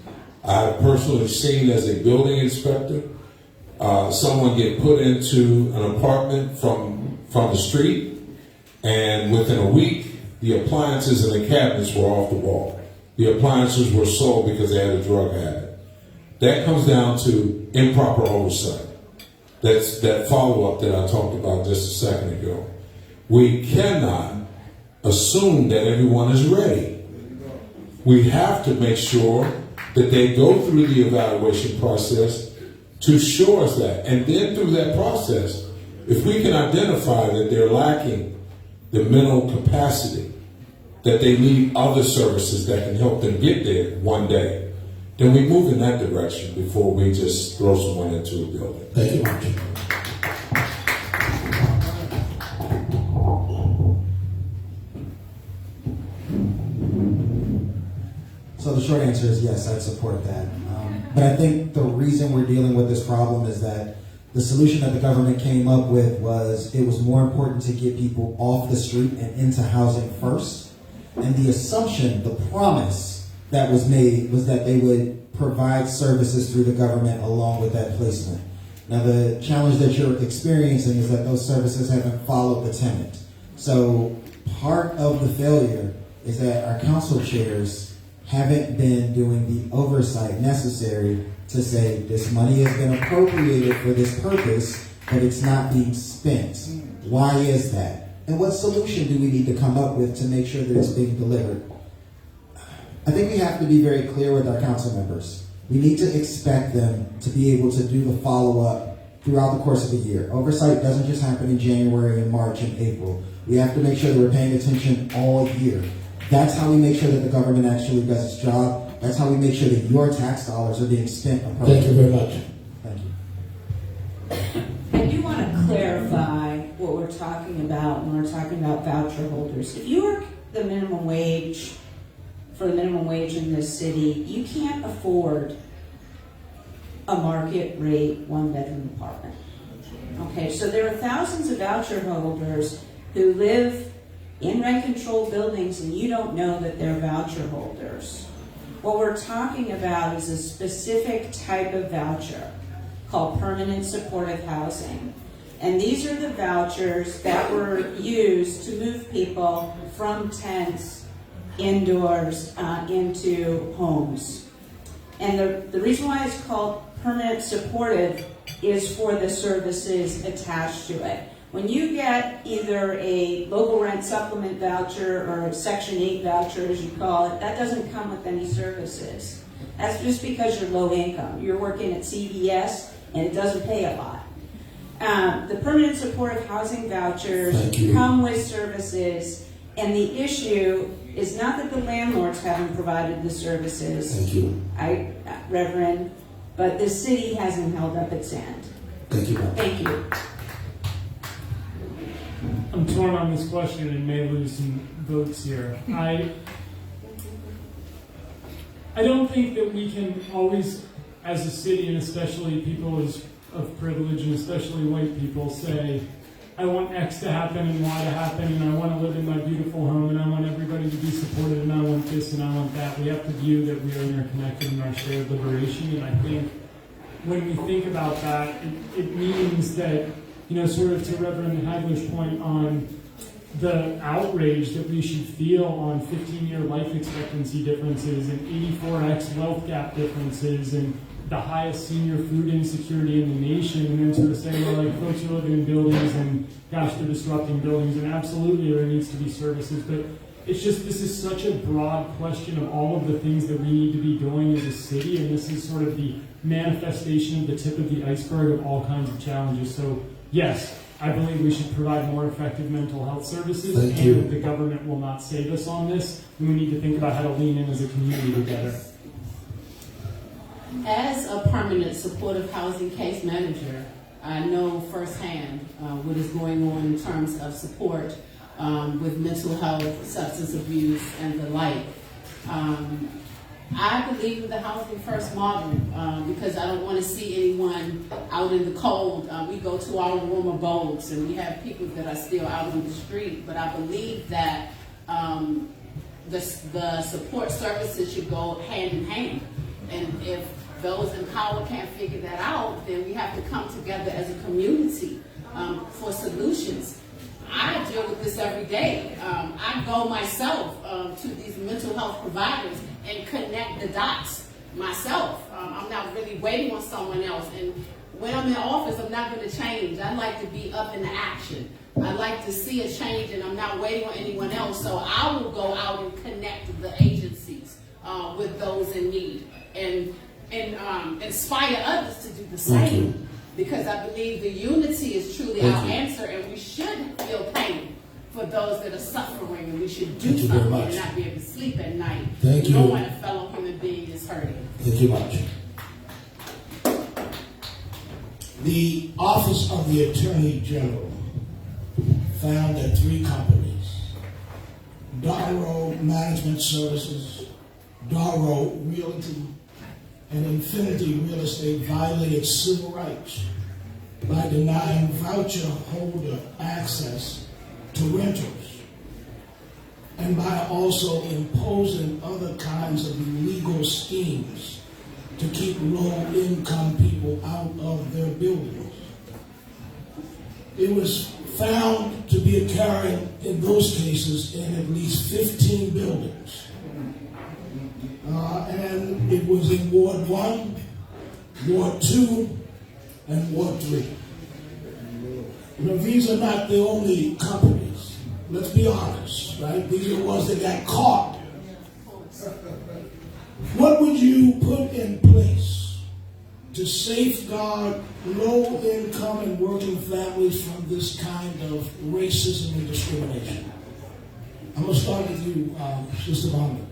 I've personally seen, as a building inspector, someone get put into an apartment from the street, and within a week, the appliances and the cabinets were off the wall. The appliances were sold because they had a drug habit. That comes down to improper oversight. That's that follow-up that I talked about just a second ago. We cannot assume that everyone is ready. We have to make sure that they go through the evaluation process to show us that. And then through that process, if we can identify that they're lacking the mental capacity, that they need other services that can help them get there one day, then we move in that direction before we just throw someone into a building. Thank you, Mark. So the short answer is yes, I'd support that. But I think the reason we're dealing with this problem is that the solution that the government came up with was it was more important to get people off the street and into housing first. And the assumption, the promise that was made was that they would provide services through the government along with that placement. Now, the challenge that you're experiencing is that those services haven't followed the tenant. So part of the failure is that our council chairs haven't been doing the oversight necessary to say this money has been appropriated for this purpose, but it's not being spent. Why is that? And what solution do we need to come up with to make sure that it's being delivered? I think we have to be very clear with our council members. We need to expect them to be able to do the follow-up throughout the course of the year. Oversight doesn't just happen in January and March and April. We have to make sure that we're paying attention all year. That's how we make sure that the government actually does its job. That's how we make sure that your tax dollars are being spent appropriately. Thank you very much. Thank you. I do want to clarify what we're talking about when we're talking about voucher holders. If you work the minimum wage, for the minimum wage in this city, you can't afford a market rate one-bedroom apartment. Okay, so there are thousands of voucher holders who live in rent-controlled buildings and you don't know that they're voucher holders. What we're talking about is a specific type of voucher called permanent supportive housing. And these are the vouchers that were used to move people from tents indoors into homes. And the reason why it's called permanent supportive is for the services attached to it. When you get either a local rent supplement voucher or a Section 8 voucher, as you call it, that doesn't come with any services. That's just because you're low income. You're working at CVS and it doesn't pay a lot. The permanent supportive housing vouchers come with services, and the issue is not that the landlords haven't provided the services, Thank you. Reverend, but the city hasn't held up its end. Thank you. Thank you. I'm torn on this question and may lose some votes here. I don't think that we can always, as a city, and especially people of privilege, and especially white people, say, I want X to happen and Y to happen, and I want to live in my beautiful home, and I want everybody to be supported, and I want this, and I want that. We have to view that we are interconnected in our shared liberation, and I think when we think about that, it means that, sort of to Reverend Hagler's point on the outrage that we should feel on 15-year life expectancy differences and 84x wealth gap differences and the highest senior food insecurity in the nation, and then sort of saying, well, like, folks are living in buildings and, gosh, they're disrupting buildings, and absolutely there needs to be services, but it's just, this is such a broad question of all of the things that we need to be doing as a city, and this is sort of the manifestation of the tip of the iceberg of all kinds of challenges. So, yes, I believe we should provide more effective mental health services, Thank you. and the government will not save us on this. We need to think about how to lean in as a community together. As a permanent supportive housing case manager, I know firsthand what is going on in terms of support with mental health, substance abuse, and the like. I believe in the housing first model because I don't want to see anyone out in the cold. We go to our warm abodes and we have people that are still out on the street, but I believe that the support services should go hand in hand. And if those in power can't figure that out, then we have to come together as a community for solutions. I deal with this every day. I go myself to these mental health providers and connect the dots myself. I'm not really waiting on someone else. And when I'm in office, I'm not going to change. I like to be up in the action. I like to see a change, and I'm not waiting on anyone else. So I will go out and connect the agencies with those in need and inspire others to do the same. Because I believe the unity is truly our answer, and we should feel pain for those that are suffering, and we should do something and not be able to sleep at night. Thank you. Knowing a fellow human being is hurting. Thank you much. The Office of the Attorney General found that 3 companies, Darrow Management Services, Darrow Realty, and Infinity Real Estate violated civil rights by denying voucher holder access to renters and by also imposing other kinds of illegal schemes to keep low-income people out of their buildings. It was found to be occurring in those cases in at least 15 buildings. And it was in Ward 1, Ward 2, and Ward 3. Now, these are not the only companies. Let's be honest, right? These are the ones that got caught. What would you put in place to safeguard low-income and working families from this kind of racism and discrimination? I'm going to start with you, Sister Bonner.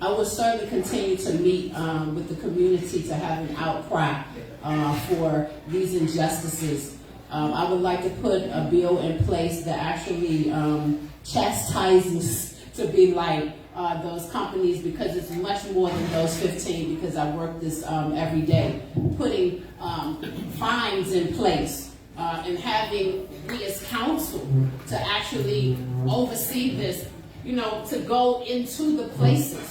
I will certainly continue to meet with the community to have an outcry for these injustices. I would like to put a bill in place that actually chastises to be like those companies, because it's much more than those 15, because I work this every day, putting fines in place and having we as council to actually oversee this, you know, to go into the places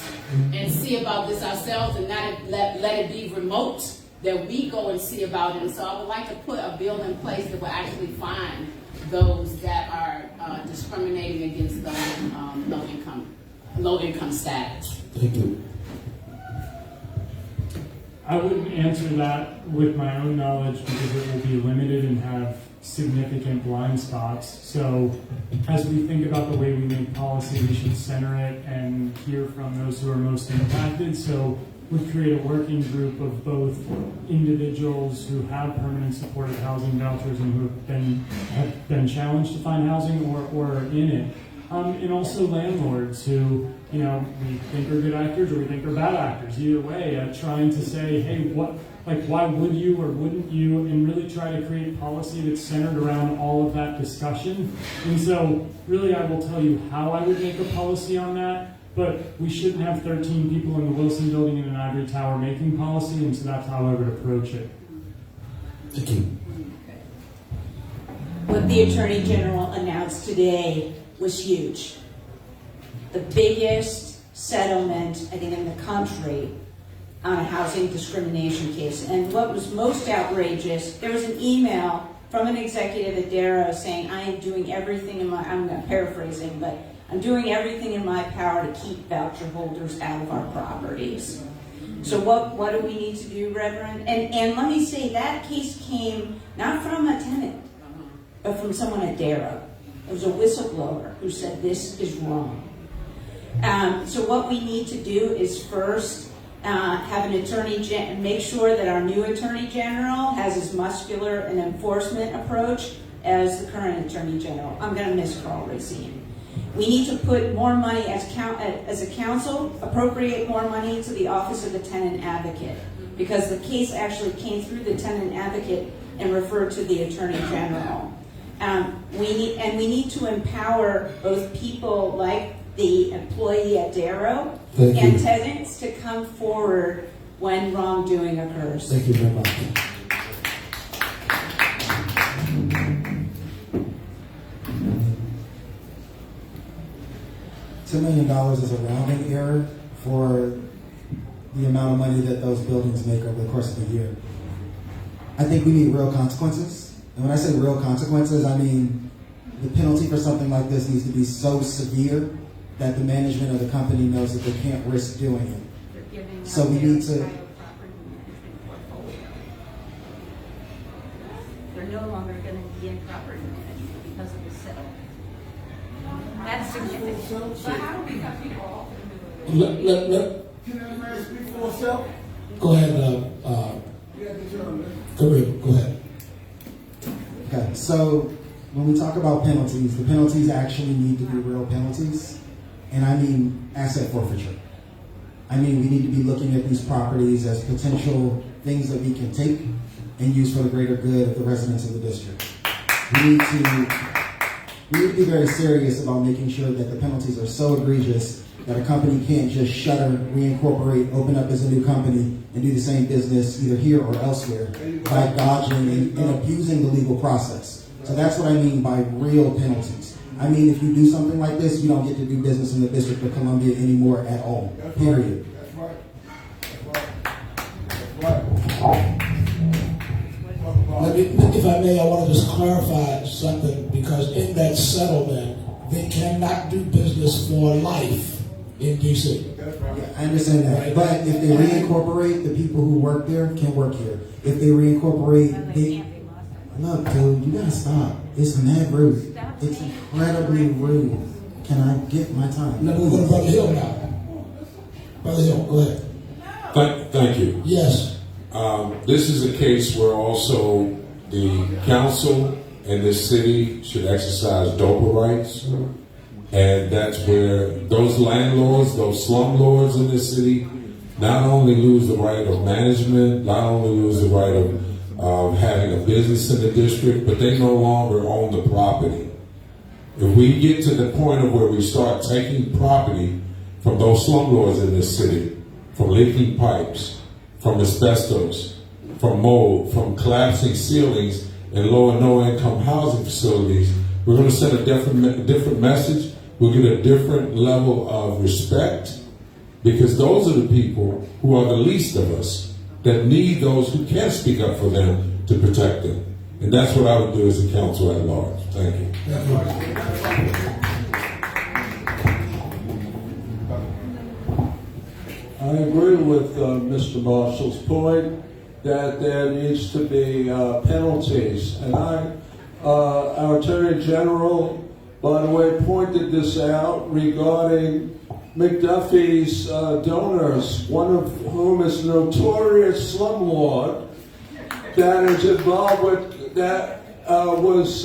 and see about this ourselves and not let it be remote, that we go and see about it. And so I would like to put a bill in place that will actually fine those that are discriminating against those low income status. Thank you. I wouldn't answer that with my own knowledge because it will be limited and have significant blind spots. So as we think about the way we make policy, we should center it and hear from those who are most impacted. So we create a working group of both individuals who have permanent supportive housing vouchers and who have been challenged to find housing or in it. And also landlords who, you know, we think are good actors or we think are bad actors. Either way, trying to say, hey, why would you or wouldn't you, and really try to create policy that's centered around all of that discussion. And so, really, I will tell you how I would make a policy on that. But we shouldn't have 13 people in the Wilson Building in an ivory tower making policy, and so that's how I would approach it. Thank you. What the Attorney General announced today was huge. The biggest settlement, I think, in the country on a housing discrimination case. And what was most outrageous, there was an email from an executive at Darrow saying, I am doing everything in my, I'm paraphrasing, but I'm doing everything in my power to keep voucher holders out of our properties. So what do we need to do, Reverend? And let me say, that case came not from a tenant, but from someone at Darrow. It was a whistleblower who said this is wrong. So what we need to do is first have an make sure that our new Attorney General has as muscular an enforcement approach as the current Attorney General. I'm going to miss Carl Racine. We need to put more money as a council, appropriate more money to the Office of the Tenant Advocate, because the case actually came through the Tenant Advocate and referred to the Attorney General. We need to empower both people like the employee at Darrow and tenants to come forward when wrongdoing occurs. Thank you very much. $2 million is a rounding error for the amount of money that those buildings make over the course of a year. I think we need real consequences. And when I say real consequences, I mean the penalty for something like this needs to be so severe that the management of the company knows that they can't risk doing it. So we need to... They're no longer going to be in property management because of the settlement. That's significant. So how do we cut people off? Can I speak for myself? Go ahead, Kareem, go ahead. Okay, so when we talk about penalties, the penalties actually need to be real penalties. And I mean asset forfeiture. I mean we need to be looking at these properties as potential things that we can take and use for the greater good of the residents of the district. We need to be very serious about making sure that the penalties are so egregious that a company can't just shutter, reincorporate, open up as a new company, and do the same business either here or elsewhere by dodging and abusing the legal process. So that's what I mean by real penalties. I mean, if you do something like this, you don't get to do business in the District of Columbia anymore at all. Period. That's right. That's right. If I may, I want to just clarify something, because in that settlement, they cannot do business for life in D.C. I understand that. But if they reincorporate, the people who work there can work here. If they reincorporate, look, dude, you gotta stop. It's mad rude. It's incredibly rude. Can I get my time? Now we're going to Brother Hill now. Brother Hill, go ahead. Thank you. Yes. This is a case where also the council and this city should exercise DOPA rights. And that's where those landlords, those slumlords in this city, not only lose the right of management, not only lose the right of having a business in the district, but they no longer own the property. If we get to the point of where we start taking property from those slumlords in this city, from leaking pipes, from asbestos, from mold, from collapsing ceilings in low and no income housing facilities, we're going to send a different message. We'll get a different level of respect, because those are the people who are the least of us that need those who can speak up for them to protect them. And that's what I would do as a council at large. Thank you. I agree with Mr. Marshall's point that there needs to be penalties. And our Attorney General, by the way, pointed this out regarding McDuffie's donors, one of whom is a notorious slumlord that is involved with, was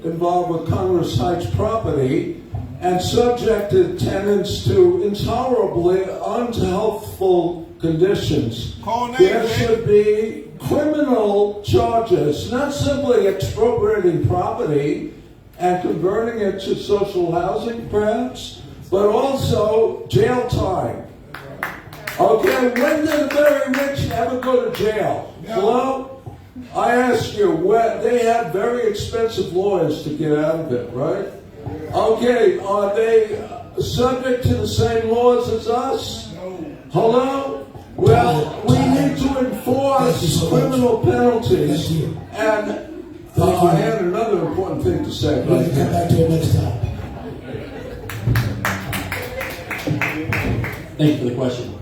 involved with Congress Heights property and subjected tenants to intolerably unhealthful conditions. There should be criminal charges, not simply expropriating property and converting it to social housing, perhaps, but also jail time. Okay, when did the very rich ever go to jail? Hello? I ask you, they had very expensive lawyers to get out of it, right? Okay, are they subject to the same laws as us? Hello? Well, we need to enforce criminal penalties. And I had another important thing to say. We're going to come back to it next time. Thank you for the question.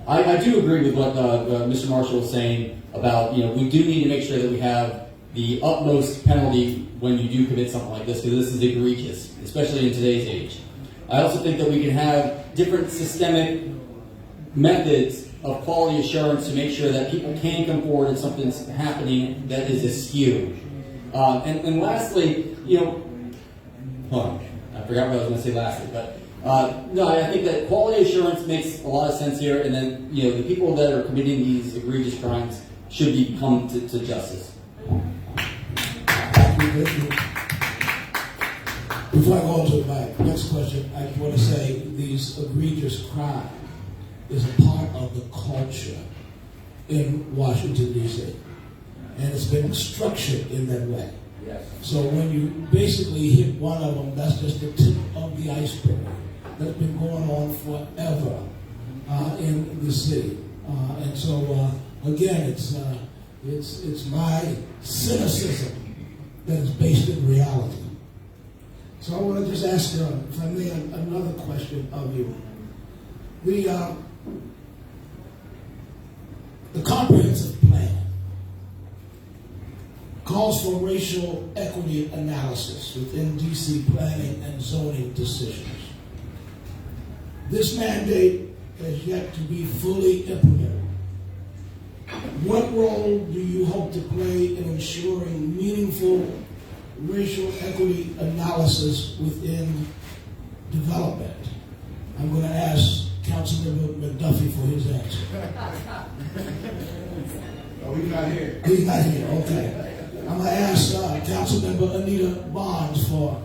I do agree with what Mr. Marshall was saying about, we do need to make sure that we have the utmost penalty when you do commit something like this, because this is egregious, especially in today's age. I also think that we can have different systemic methods of quality assurance to make sure that people can come forward if something's happening that is askew. And lastly, hold on, I forgot what I was going to say lastly, but no, I think that quality assurance makes a lot of sense here, and then the people that are committing these egregious crimes should be come to justice. Before I go on to my next question, I just want to say these egregious crimes is a part of the culture in Washington, D.C. And it's been structured in that way. Yes. So when you basically hit one of them, that's just the tip of the iceberg. That's been going on forever in the city. And so, again, it's my cynicism that is based in reality. So I want to just ask, if I may, another question of you. The comprehensive plan calls for racial equity analysis within DC planning and zoning decisions. This mandate has yet to be fully implemented. What role do you hope to play in ensuring meaningful racial equity analysis within development? I'm going to ask Councilmember McDuffie for his answer. Oh, he's not here. He's not here, okay. I'm going to ask Councilmember Anita Bonds for...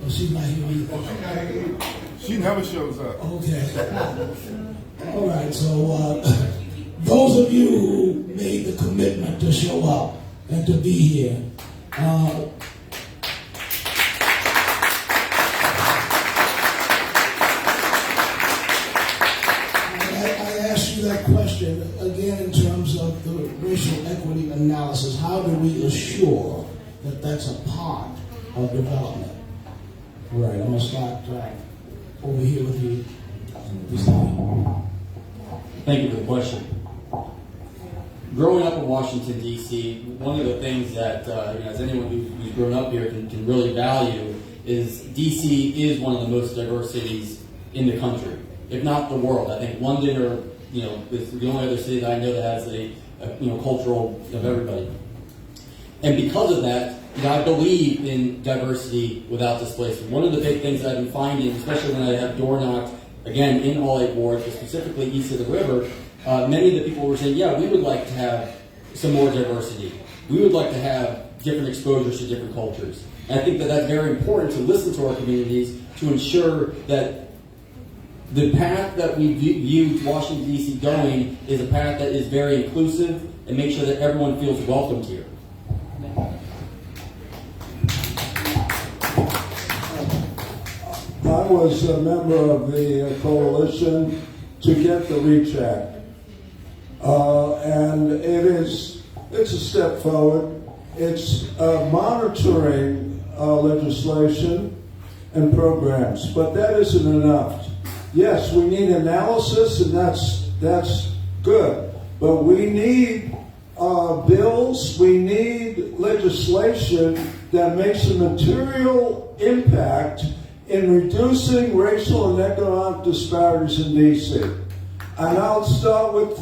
Oh, she's not here either. Oh, she's not here either. She never shows up. Okay. All right, so those of you who made the commitment to show up and to be here, ensure that that's a part of development? Right, I'm gonna start over here with you. Thank you for the question. Growing up in Washington, D.C., one of the things that, as anyone who's grown up here can really value is D.C. is one of the most diverse cities in the country, if not the world. I think London is the only other city that I know that has a cultural of everybody. And because of that, I believe in diversity without displacement. One of the big things I've been finding, especially when I have door knocked, again, in all 8 wards, but specifically east of the river, many of the people were saying, yeah, we would like to have some more diversity. We would like to have different exposures to different cultures. And I think that that's very important to listen to our communities to ensure that the path that we view Washington, D.C. going is a path that is very inclusive and make sure that everyone feels welcomed here. I was a member of the coalition to get the REACH Act. And it's a step forward. It's monitoring legislation and programs, but that isn't enough. Yes, we need analysis, and that's good, but we need bills, we need legislation that makes a material impact in reducing racial and economic disparities in D.C. And I'll start with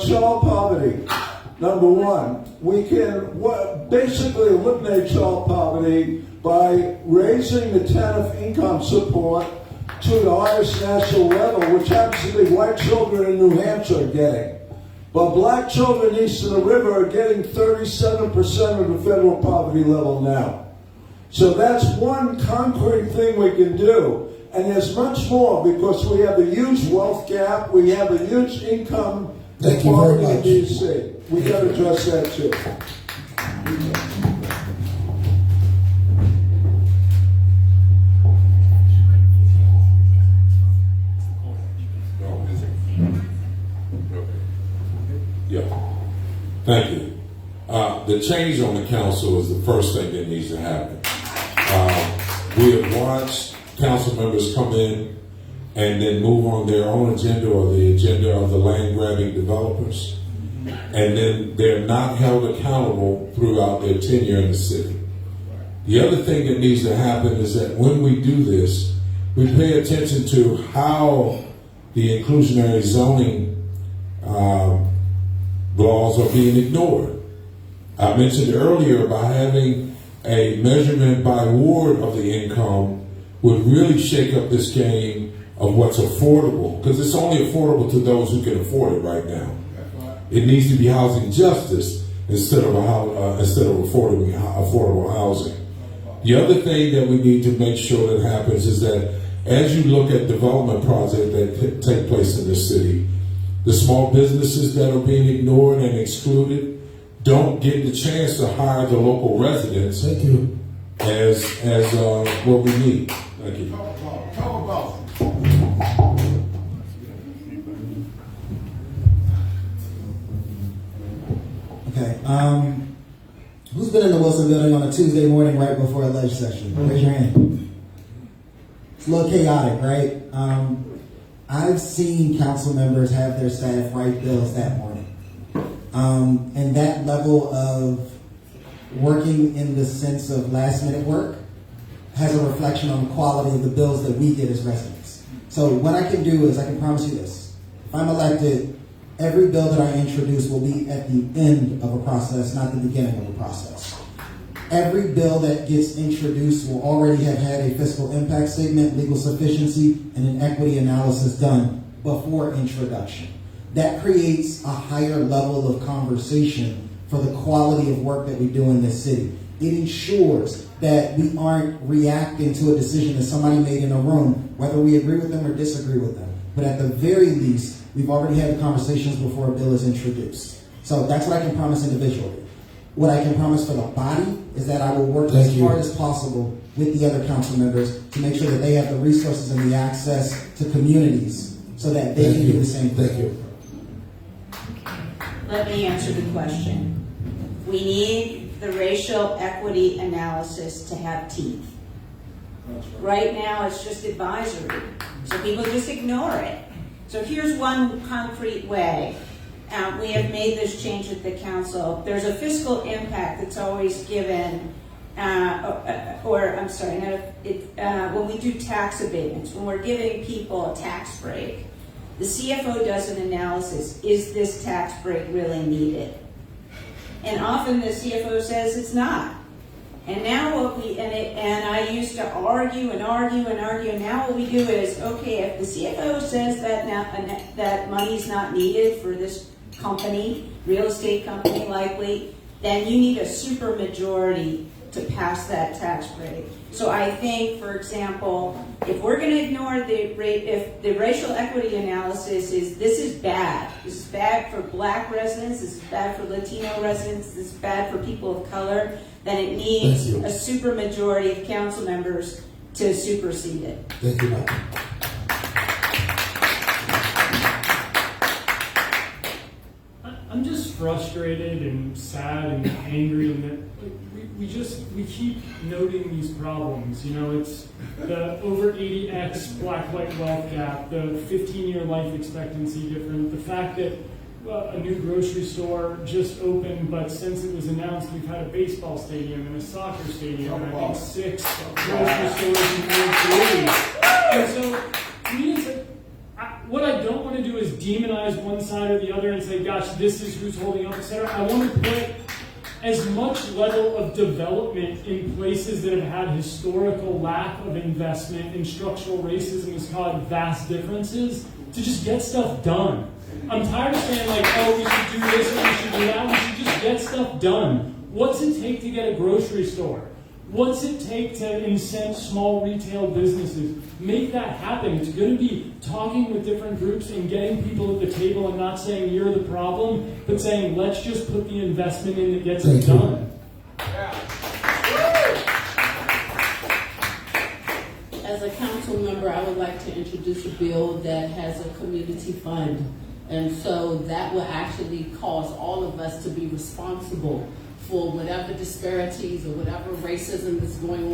child poverty. Number one, we can basically eliminate child poverty by raising the TANF income support to the highest national level, which happens to be white children in New Hampshire are getting. But black children east of the river are getting 37% of the federal poverty level now. So that's one concrete thing we can do. And there's much more because we have a huge wealth gap, we have a huge income inequality in D.C. We got to address that too. Yeah. Thank you. The change on the council is the first thing that needs to happen. We have watched council members come in and then move on their own agenda or the agenda of the land-grabbing developers, and then they're not held accountable throughout their tenure in the city. The other thing that needs to happen is that when we do this, we pay attention to how the inclusionary zoning laws are being ignored. I mentioned earlier by having a measurement by ward of the income would really shake up this game of what's affordable, because it's only affordable to those who can afford it right now. It needs to be housing justice instead of affordable housing. The other thing that we need to make sure that happens is that as you look at development projects that take place in this city, the small businesses that are being ignored and excluded don't get the chance to hire the local residents. Thank you. As what we need. Thank you. Okay. Who's been in the Wilson building on a Tuesday morning right before a ledge session? Raise your hand. It's a little chaotic, right? I've seen council members have their staff write bills that morning. And that level of working in the sense of last minute work has a reflection on the quality of the bills that we get as residents. So what I can do is I can promise you this. If I'm elected, every bill that I introduce will be at the end of a process, not the beginning of a process. Every bill that gets introduced will already have had a fiscal impact statement, legal sufficiency, and an equity analysis done before introduction. That creates a higher level of conversation for the quality of work that we do in this city. It ensures that we aren't reacting to a decision that somebody made in a room, whether we agree with them or disagree with them. But at the very least, we've already had the conversations before a bill is introduced. So that's what I can promise individually. What I can promise for the body is that I will work as hard as possible with the other council members to make sure that they have the resources and the access to communities so that they can do the same thing. Thank you. Let me answer the question. We need the racial equity analysis to have teeth. Right now, it's just advisory, so people just ignore it. So here's one concrete way. We have made this change at the council. There's a fiscal impact that's always given, when we do tax abatements, when we're giving people a tax break, the CFO does an analysis, is this tax break really needed? And often the CFO says it's not. And now and I used to argue, and now what we do is, okay, if the CFO says that money's not needed for this company, real estate company likely, then you need a super majority to pass that tax break. So I think, for example, if we're going to ignore if the racial equity analysis this is bad for black residents, this is bad for Latino residents, this is bad for people of color, then it needs a super majority of council members to supersede it. Thank you, Mike. I'm just frustrated and sad and angry, and that we keep noting these problems. You know, it's the over 80x black-white wealth gap, the 15-year life expectancy difference, the fact that a new grocery store just opened, but since it was announced, we've had a baseball stadium and a soccer stadium, and I think 6 grocery stores in 1 days. And so what I don't want to do is demonize one side or the other and say, gosh, this is who's holding up, etc. I want to put as much level of development in places that have had historical lack of investment, and structural racism has caused vast differences, to just get stuff done. I'm tired of saying like, oh, we should do this or we should do that. We should just get stuff done. What's it take to get a grocery store? What's it take to incent small retail businesses? Make that happen. It's going to be talking with different groups and getting people at the table and not saying you're the problem, but saying let's just put the investment in that gets it done. As a council member, I would like to introduce a bill that has a community fund. And so that will actually cause all of us to be responsible for whatever disparities or whatever racism is going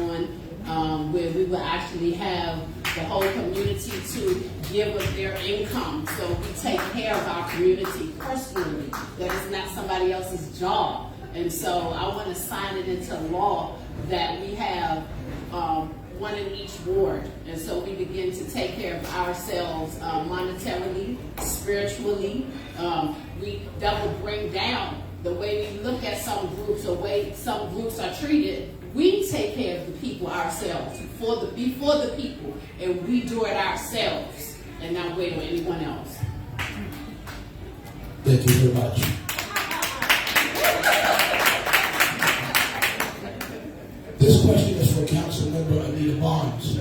on, where we will actually have the whole community to give of their income. So we take care of our community personally. That is not somebody else's job. And so I want to sign it into law that we have one in each ward. And so we begin to take care of ourselves monetarily, spiritually. That will bring down the way we look at some groups, or way some groups are treated. We take care of the people ourselves, before the people, and we do it ourselves, and not wait on anyone else. Thank you very much. This question is for Council Member Anita Barnes.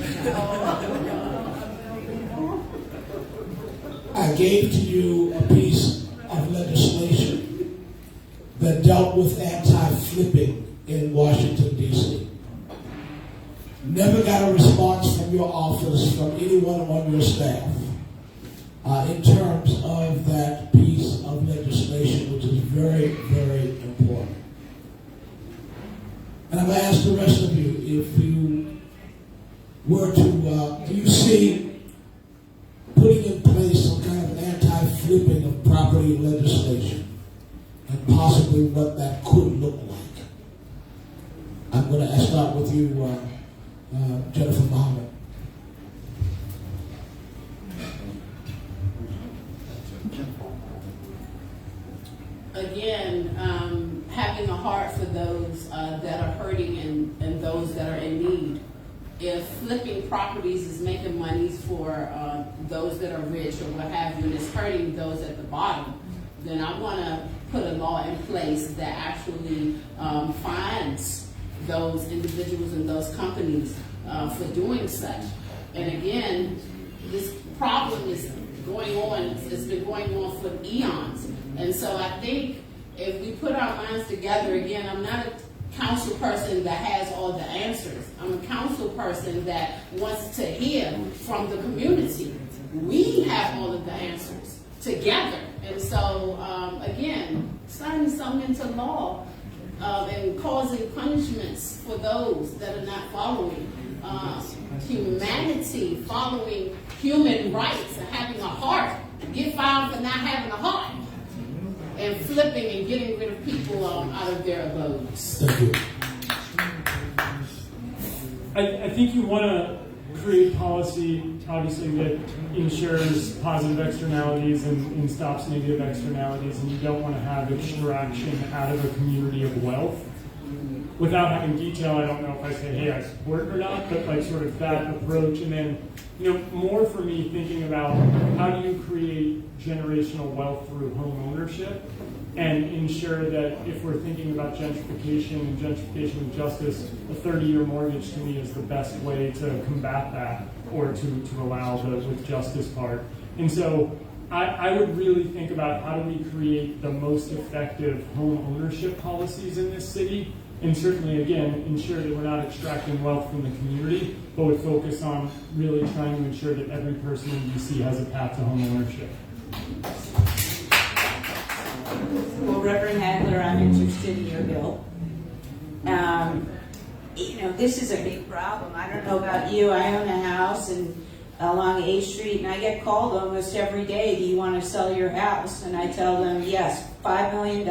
I gave to you a piece of legislation that dealt with anti-flipping in Washington, D.C. Never got a response from your office, from anyone on your staff, in terms of that piece of legislation, which is very, very important. And I'm going to ask the rest of you, if you were to, do you see putting in place some kind of anti-flipping of property legislation, and possibly what that could look like? I'm going to start with you, Jennifer Muhammad. Again, having a heart for those that are hurting and those that are in need. If flipping properties is making monies for those that are rich or what have you, and it's hurting those at the bottom, then I want to put a law in place that actually fines those individuals and those companies for doing such. And again, this problem is going on, it's been going on for eons. And so I think if we put our minds together, again, I'm not a council person that has all the answers. I'm a council person that wants to hear from the community. We have all of the answers together. And so, again, signing something into law and causing punishments for those that are not following humanity, following human rights, and having a heart. Get fined for not having a heart, and flipping and getting rid of people out of their abodes. Thank you. I think you want to create policy, obviously, that ensures positive externalities and stops negative externalities, and you don't want to have extraction out of a community of wealth. Without having detail, I don't know if I say, hey, I support it or not, but like sort of that approach. And then, more for me, thinking about how do you create generational wealth through home ownership and ensure that if we're thinking about gentrification and gentrification with justice, a 30-year mortgage to me is the best way to combat that, or to allow the with justice part. And so I would really think about how do we create the most effective home ownership policies in this city, and certainly, again, ensure that we're not extracting wealth from the community, but would focus on really trying to ensure that every person in DC has a path to home ownership. Well, Reverend Hagler, I'm interested in your bill. This is a big problem. I don't know about you. I own a house along A Street, and I get called almost every day, do you want to sell your house? And I tell them, yes, $5 million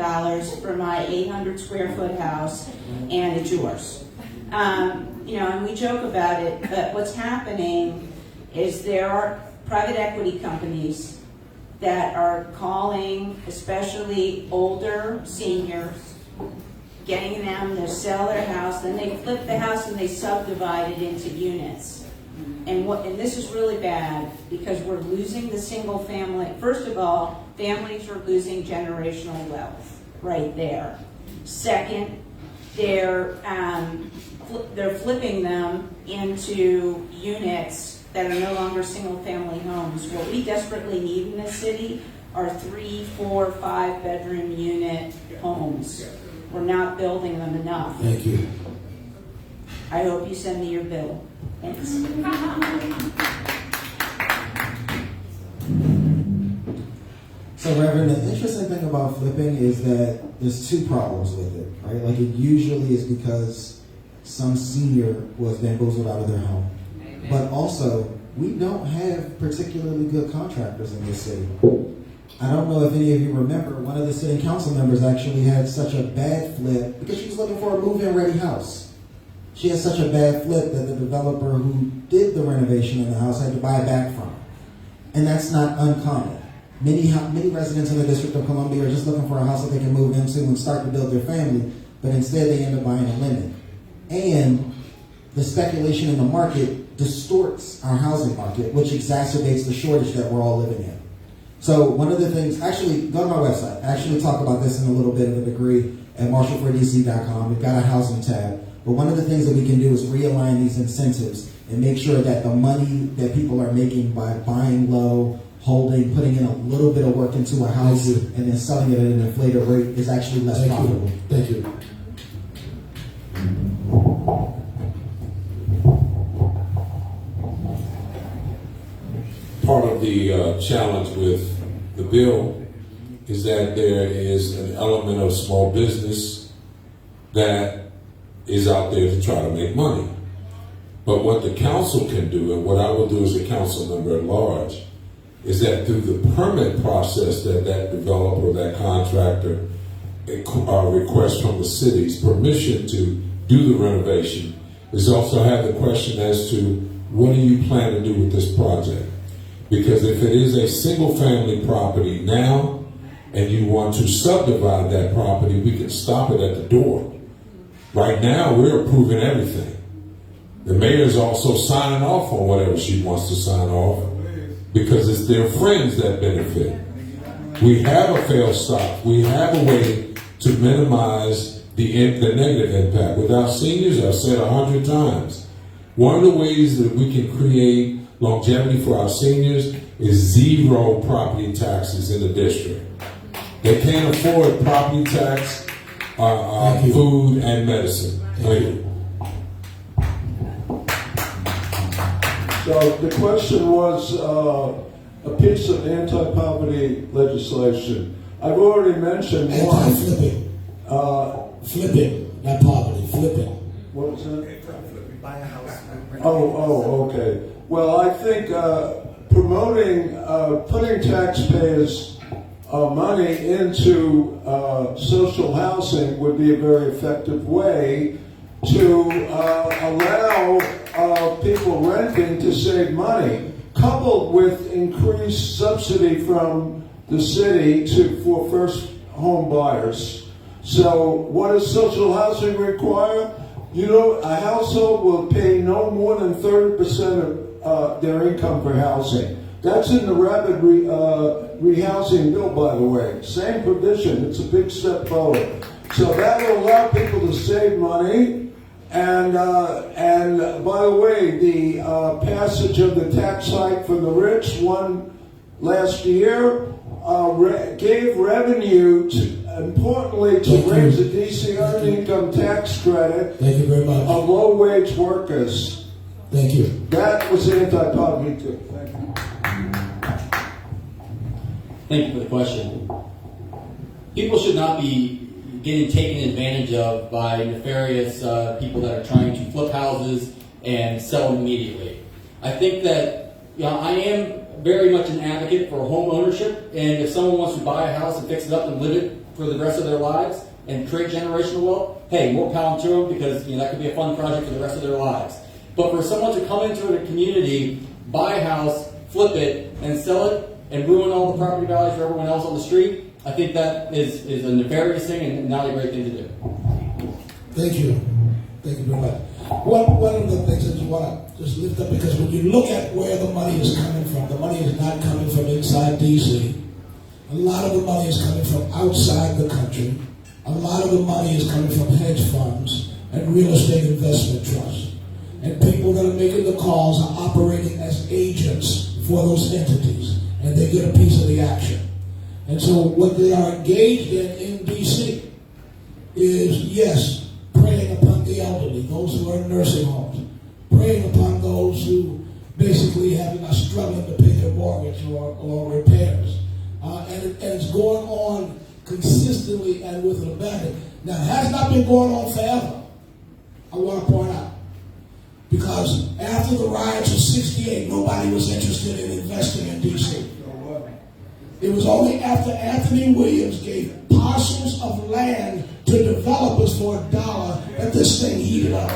for my 800 square foot house, and it's yours. And we joke about it, but what's happening is there are private equity companies that are calling, especially older seniors, getting them to sell their house, then they flip the house and they subdivide it into units. And this is really bad because we're losing the single family. First of all, families are losing generational wealth right there. Second, they're flipping them into units that are no longer single family homes. What we desperately need in this city are 3, 4, 5 bedroom unit homes. We're not building them enough. Thank you. I hope you send me your bill. Thanks. So, Reverend, the interesting thing about flipping is that there's two problems with it, right? Like, it usually is because some senior was bamboozled out of their home. Amen. But also, we don't have particularly good contractors in this city. I don't know if any of you remember, one of the city council members actually had such a bad flip because she was looking for a move-in ready house. She had such a bad flip that the developer who did the renovation in the house had to buy it back from her. And that's not uncommon. Many residents in the District of Columbia are just looking for a house that they can move into and start to build their family, but instead they end up buying a limit. And the speculation in the market distorts our housing market, which exacerbates the shortage that we're all living in. So one of the things, actually, go to my website. I actually talk about this in a little bit of a degree at marshallfordc.com. We've got a housing tab. But one of the things that we can do is realign these incentives and make sure that the money that people are making by buying low, holding, putting in a little bit of work into a house and then selling it at an inflated rate is actually less profitable. Thank you. Part of the challenge with the bill is that there is an element of small business that is out there to try to make money. But what the council can do, and what I will do as a council member at large, is that through the permit process that developer or that contractor requests from the city's permission to do the renovation, is also have the question as to what do you plan to do with this project? Because if it is a single family property now and you want to subdivide that property, we can stop it at the door. Right now, we're approving everything. The mayor's also signing off on whatever she wants to sign off because it's their friends that benefit. We have a fail stop. We have a way to minimize the negative impact. With our seniors, I've said 100 times, one of the ways that we can create longevity for our seniors is zero property taxes in the district. They can't afford property tax, food, and medicine. Thank you. So the question was a piece of anti-poverty legislation. I've already mentioned one. Anti-flipping. Flipping, not poverty, flipping. What was that? Okay. Well, I think promoting, putting taxpayers' money into social housing would be a very effective way to allow people renting to save money, coupled with increased subsidy from the city for first home buyers. So what does social housing require? You know, a household will pay no more than 30% of their income for housing. That's in the rapid rehousing bill, by the way. Same provision. It's a big step forward. So that will allow people to save money. And by the way, the passage of the tax hike for the rich, one last year, gave revenue, importantly, to raise the DC earned income tax credit. Thank you very much. Of low-wage workers. Thank you. That was anti-poverty too. Thank you. Thank you for the question. People should not be getting taken advantage of by nefarious people that are trying to flip houses and sell them immediately. I think that I am very much an advocate for home ownership, and if someone wants to buy a house and fix it up and live it for the rest of their lives and create generational wealth, hey, more power to them, because that could be a fun project for the rest of their lives. But for someone to come into a community, buy a house, flip it, and sell it, and ruin all the property values for everyone else on the street, I think that is a nefarious thing and not a great thing to do. Thank you. Thank you very much. One of the things that you want to just lift up, because when you look at where the money is coming from, the money is not coming from inside D.C. A lot of the money is coming from outside the country. A lot of the money is coming from hedge funds and real estate investment trusts. And people that are making the calls are operating as agents for those entities, and they get a piece of the action. And so what they are engaged in D.C. is, yes, preying upon the elderly, those who are in nursing homes, preying upon those who basically are struggling to pay their mortgage or repairs. And it's going on consistently and with an abandon. Now, it has not been going on forever, I want to point out. Because after the riots of '68, nobody was interested in investing in D.C. It was only after Anthony Williams gave parcels of land to developers for $1 that this thing heated up.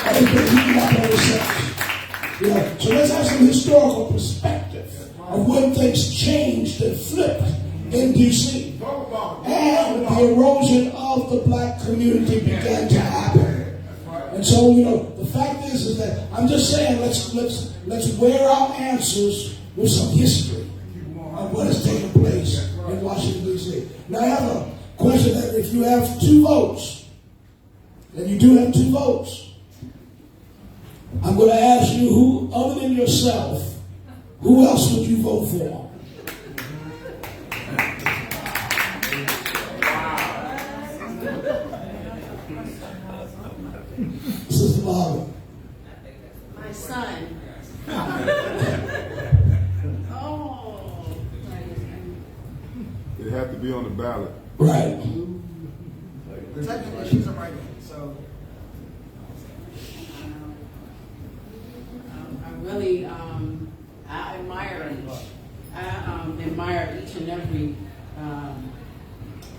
And it's been heating up ever since. So let's have some historical perspective of when things changed and flipped in D.C. And the erosion of the black community began to happen. And so, the fact is that I'm just saying let's wear our answers with some history of what has taken place in Washington, D.C. Now, I have a question that if you have 2 votes, and you do have 2 votes, I'm going to ask you, who, other than yourself, who else would you vote for? Sister Margaret. My son. It have to be on the ballot. Right. Technically, she's a writer, so. I really, I admire each and every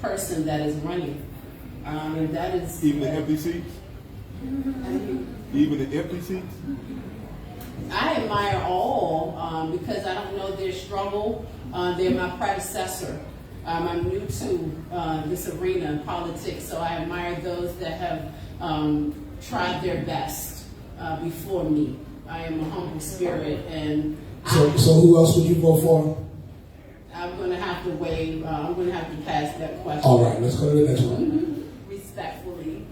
person that is running, and that is Even the empty seats? Even the empty seats? I admire all because I don't know their struggle. They're my predecessor. I'm new to this arena in politics, so I admire those that have tried their best before me. I am a humble spirit, and So who else would you vote for? I'm going to have to waive. I'm going to have to pass that question. All right, let's go to the next one. Respectfully.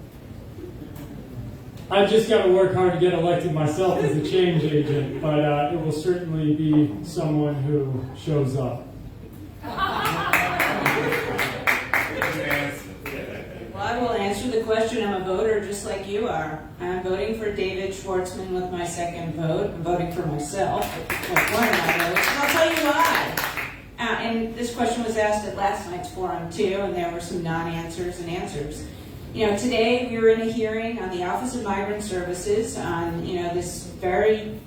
I've just got to work hard to get elected myself as a change agent, but it will certainly be someone who shows up. Well, I will answer the question. I'm a voter just like you are. I'm voting for David Schwartzman with my second vote. I'm voting for myself with one of my votes. And I'll tell you why. And this question was asked at last night's forum too, and there were some non-answers and answers. Today we were in a hearing on the Office of Migrant Services on, this very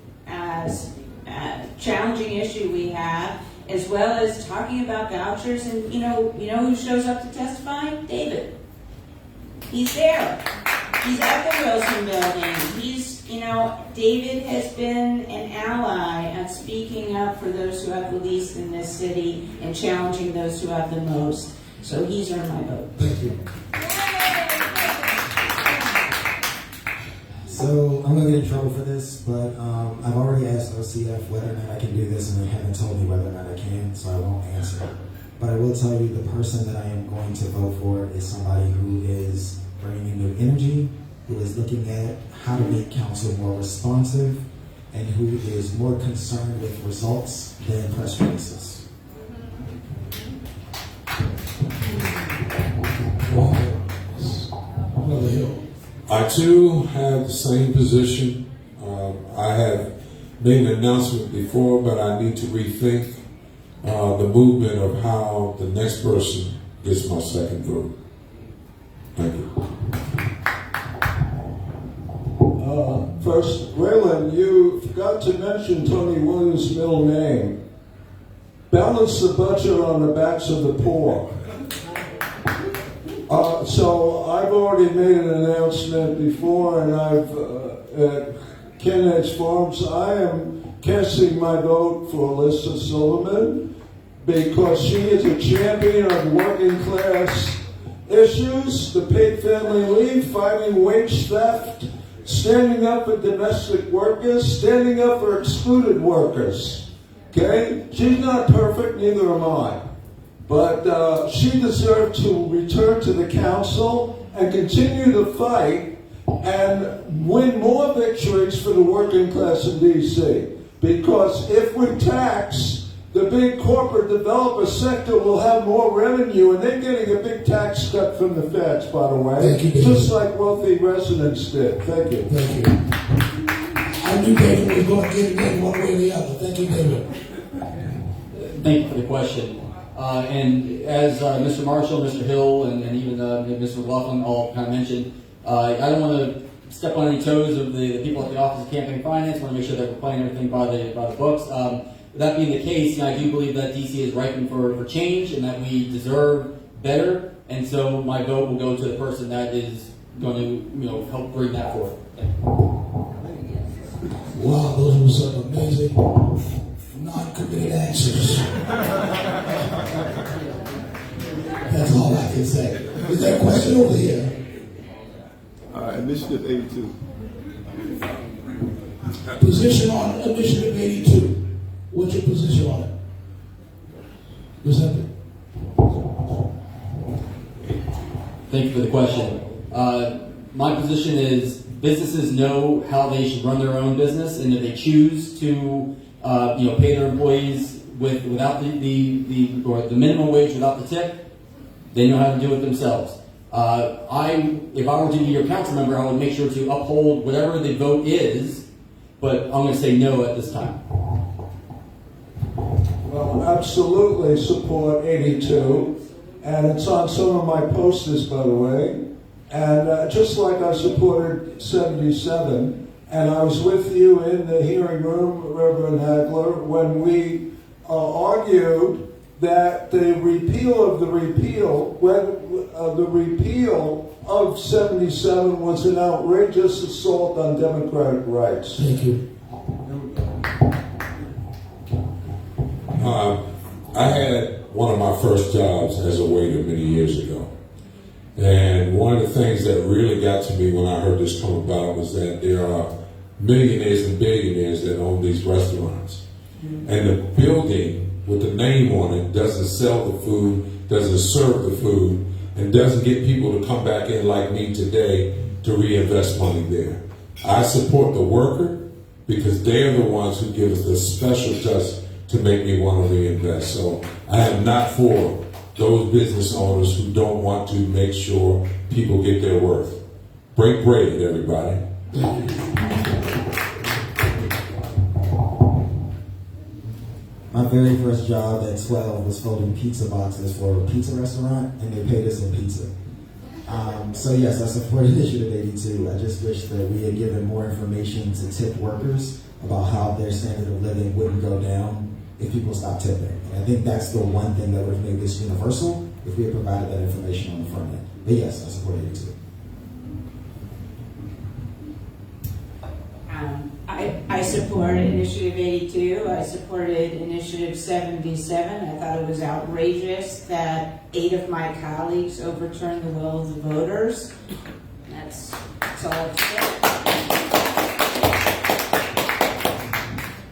challenging issue we have, as well as talking about vouchers. And who shows up to testify? David. He's there. He's at the Wilson Building. David has been an ally at speaking up for those who have the least in this city and challenging those who have the most. So he's earned my vote. Thank you. So I'm gonna get in trouble for this, but I've already asked OCF whether or not I can do this, and they haven't told me whether or not I can, so I won't answer. But I will tell you the person that I am going to vote for is somebody who is bringing in new energy, who is looking at how to make council more responsive, and who is more concerned with results than press releases. Brother Hill. I too have the same position. I have made an announcement before, but I need to rethink the movement of how the next person gets my second vote. Thank you. First, Raylan, you forgot to mention Tony Williams' middle name. Balance the budget on the backs of the poor. So I've already made an announcement before, and at Ken Edge Farms, I am casting my vote for Alyssa Silverman because she is a champion of working class issues, the paid family leave, fighting wage theft, standing up for domestic workers, standing up for excluded workers. Okay? She's not perfect, neither am I. But she deserved to return to the council and continue to fight and win more victories for the working class in D.C. Because if we tax, the big corporate developer sector will have more revenue, and they're getting a big tax cut from the feds, by the way. Thank you, David. Just like wealthy residents did. Thank you. Thank you. I knew David was going to get it in one way or the other. Thank you, David. Thank you for the question. And as Mr. Marshall, Mr. Hill, and even Mr. McLaughlin all kind of mentioned, I don't want to step on any toes of the people at the Office of Campaign Finance. I want to make sure that we're playing everything by the books. That being the case, I do believe that DC is ripe for change and that we deserve better. And so my vote will go to the person that is going to help bring that forth. Thank you. Wow, those were some amazing non-committed answers. That's all I can say. Is there a question over here? Initiative 82. Position on Initiative 82. What's your position on it? Giuseppe? Thank you for the question. My position is businesses know how they should run their own business, and if they choose to pay their employees without the minimum wage without the tip, they know how to do it themselves. If I were to be your council member, I would make sure to uphold whatever the vote is, but I'm going to say no at this time. Well, absolutely support 82, and it's on some of my posters, by the way. And just like I supported 77, and I was with you in the hearing room, Reverend Hagler, when we argued that the repeal of 77 was an outrageous assault on democratic rights. Thank you. I had one of my first jobs as a waiter many years ago. And one of the things that really got to me when I heard this come about was that there are millionaires and billionaires that own these restaurants. And the building with the name on it doesn't sell the food, doesn't serve the food, and doesn't get people to come back in like me today to reinvest money there. I support the worker because they're the ones who give us the special touch to make me want to reinvest. So I am not for those business owners who don't want to make sure people get their worth. Break bread, everybody. My very first job at 12 was folding pizza boxes for a pizza restaurant, and they paid us in pizza. So yes, I support Initiative 82. I just wish that we had given more information to tip workers about how their standard of living wouldn't go down if people stopped tipping. And I think that's the one thing that would have made this universal if we had provided that information on the front end. But yes, I support 82. I support Initiative 82. I supported Initiative 77. I thought it was outrageous that 8 of my colleagues overturned the will of the voters. That's all I have to say.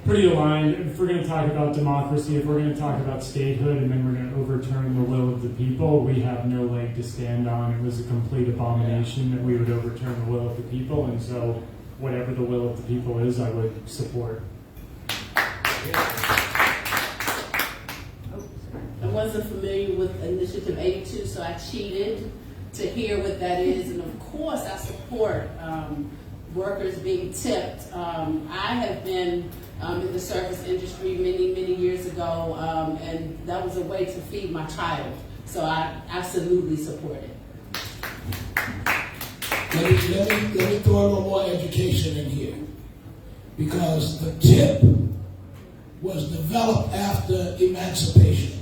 Pretty aligned. If we're going to talk about democracy, if we're going to talk about statehood, and then we're going to overturn the will of the people, we have no leg to stand on. It was a complete abomination that we would overturn the will of the people, and so whatever the will of the people is, I would support. I wasn't familiar with Initiative 82, so I cheated to hear what that is. And of course, I support workers being tipped. I have been in the service industry many years ago, and that was a way to feed my child. So I absolutely support it. Let me throw a little more education in here. Because the tip was developed after emancipation.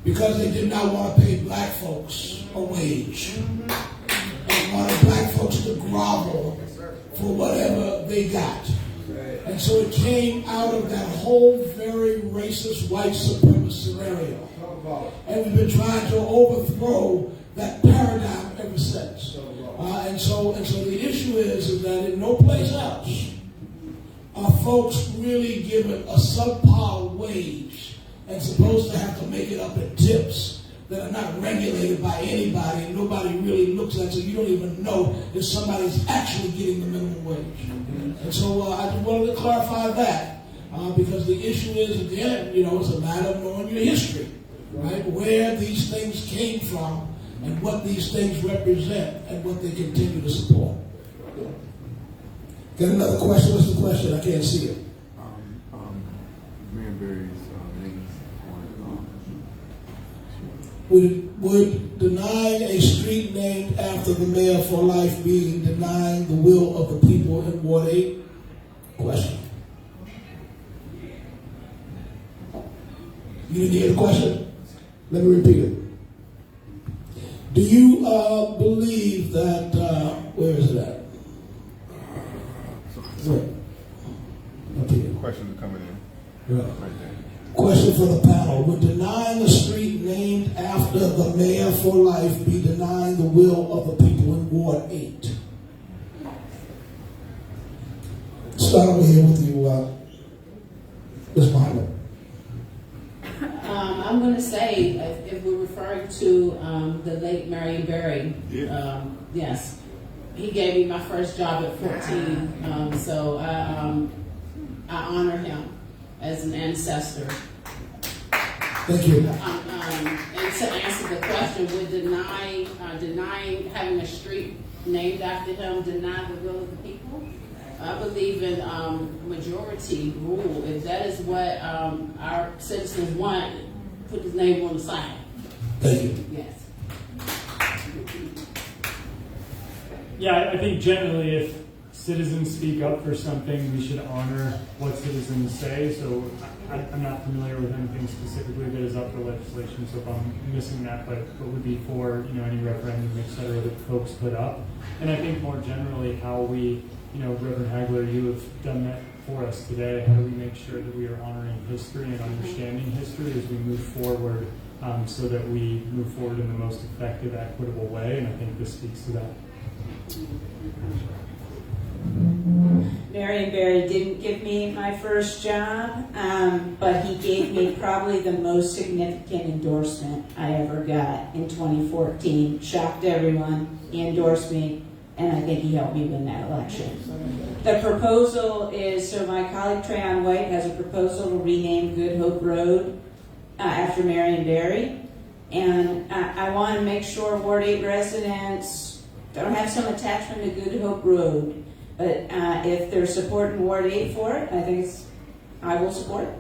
Because they did not want to pay black folks a wage. They wanted black folks to grovel for whatever they got. And so it came out of that whole very racist white supremacist scenario. And we've been trying to overthrow that paradigm ever since. And so the issue is that in no place else are folks really given a subpar wage and supposed to have to make it up in tips that are not regulated by anybody and nobody really looks at, so you don't even know if somebody's actually getting the minimum wage. And so I just wanted to clarify that because the issue is, again, it's a matter of knowing your history, right? Where these things came from and what these things represent and what they continue to support. Got another question? What's the question? I can't see it. Would denying a street named after the mayor for life be denying the will of the people in Ward 8? Question. You didn't hear the question? Let me repeat it. Do you believe that, where is it at? Wait. Up here. Questions are coming in. Yeah. Right there. Question for the panel. Would denying a street named after the mayor for life be denying the will of the people in Ward 8? Start over here with you, Ms. Muhammad. I'm going to say, if we're referring to the late Marion Berry, yes, he gave me my first job at 14, so I honor him as an ancestor. Thank you. And to answer the question, would denying having a street named after him deny the will of the people? I believe in majority rule. If that is what our citizens want, put his name on the sign. Thank you. Yes. Yeah, I think generally if citizens speak up for something, we should honor what citizens say. So I'm not familiar with anything specifically that is up for legislation, so if I'm missing that, but would be for any referendum, et cetera, that folks put up. And I think more generally how we, Reverend Hagler, you have done that for us today. How do we make sure that we are honoring history and understanding history as we move forward, so that we move forward in the most effective, equitable way? And I think this speaks to that. Marion Berry didn't give me my first job, but he gave me probably the most significant endorsement I ever got in 2014. Shocked everyone. He endorsed me, and I think he helped me win that election. The proposal is, so my colleague Trayon White has a proposal to rename Good Hope Road after Marion Berry, and I want to make sure Ward 8 residents don't have some attachment to Good Hope Road. But if they're supporting Ward 8 for it, I will support it.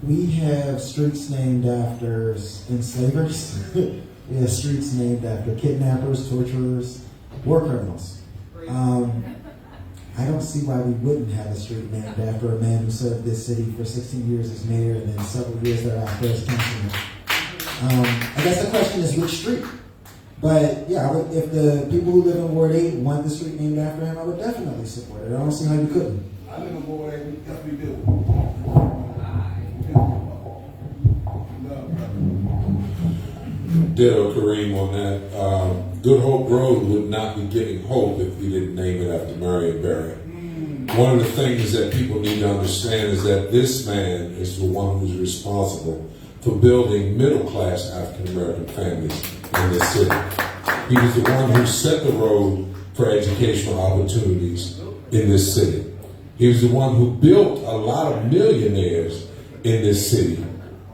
We have streets named after enslavers. We have streets named after kidnappers, torturers, war criminals. I don't see why we wouldn't have a street named after a man who served this city for 16 years as mayor and then several years thereafter as councilman. I guess the question is which street? But yeah, if the people who live in Ward 8 want the street named after him, I would definitely support it. I don't see how you couldn't. I live in Ward 8, yes we do. Ditto Kareem on that. Good Hope Road would not be getting hope if we didn't name it after Marion Barry. One of the things that people need to understand is that this man is the one who's responsible for building middle-class African-American families in this city. He was the one who set the road for educational opportunities in this city. He was the one who built a lot of millionaires in this city,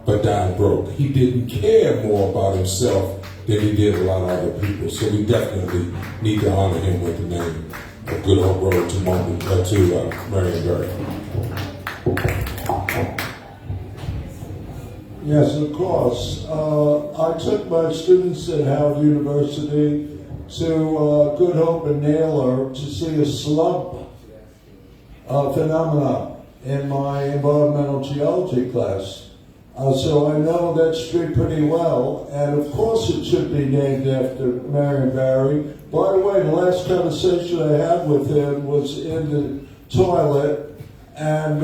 but died broke. He didn't care more about himself than he did a lot of other people. So we definitely need to honor him with the name of Good Hope Road to Marion Barry. Yes, of course. I took my students at Howard University to Good Hope and Naylor to see a slump phenomena in my environmental geology class. So I know that street pretty well, and of course it should be named after Marion Barry. By the way, the last conversation I had with him was in the toilet, and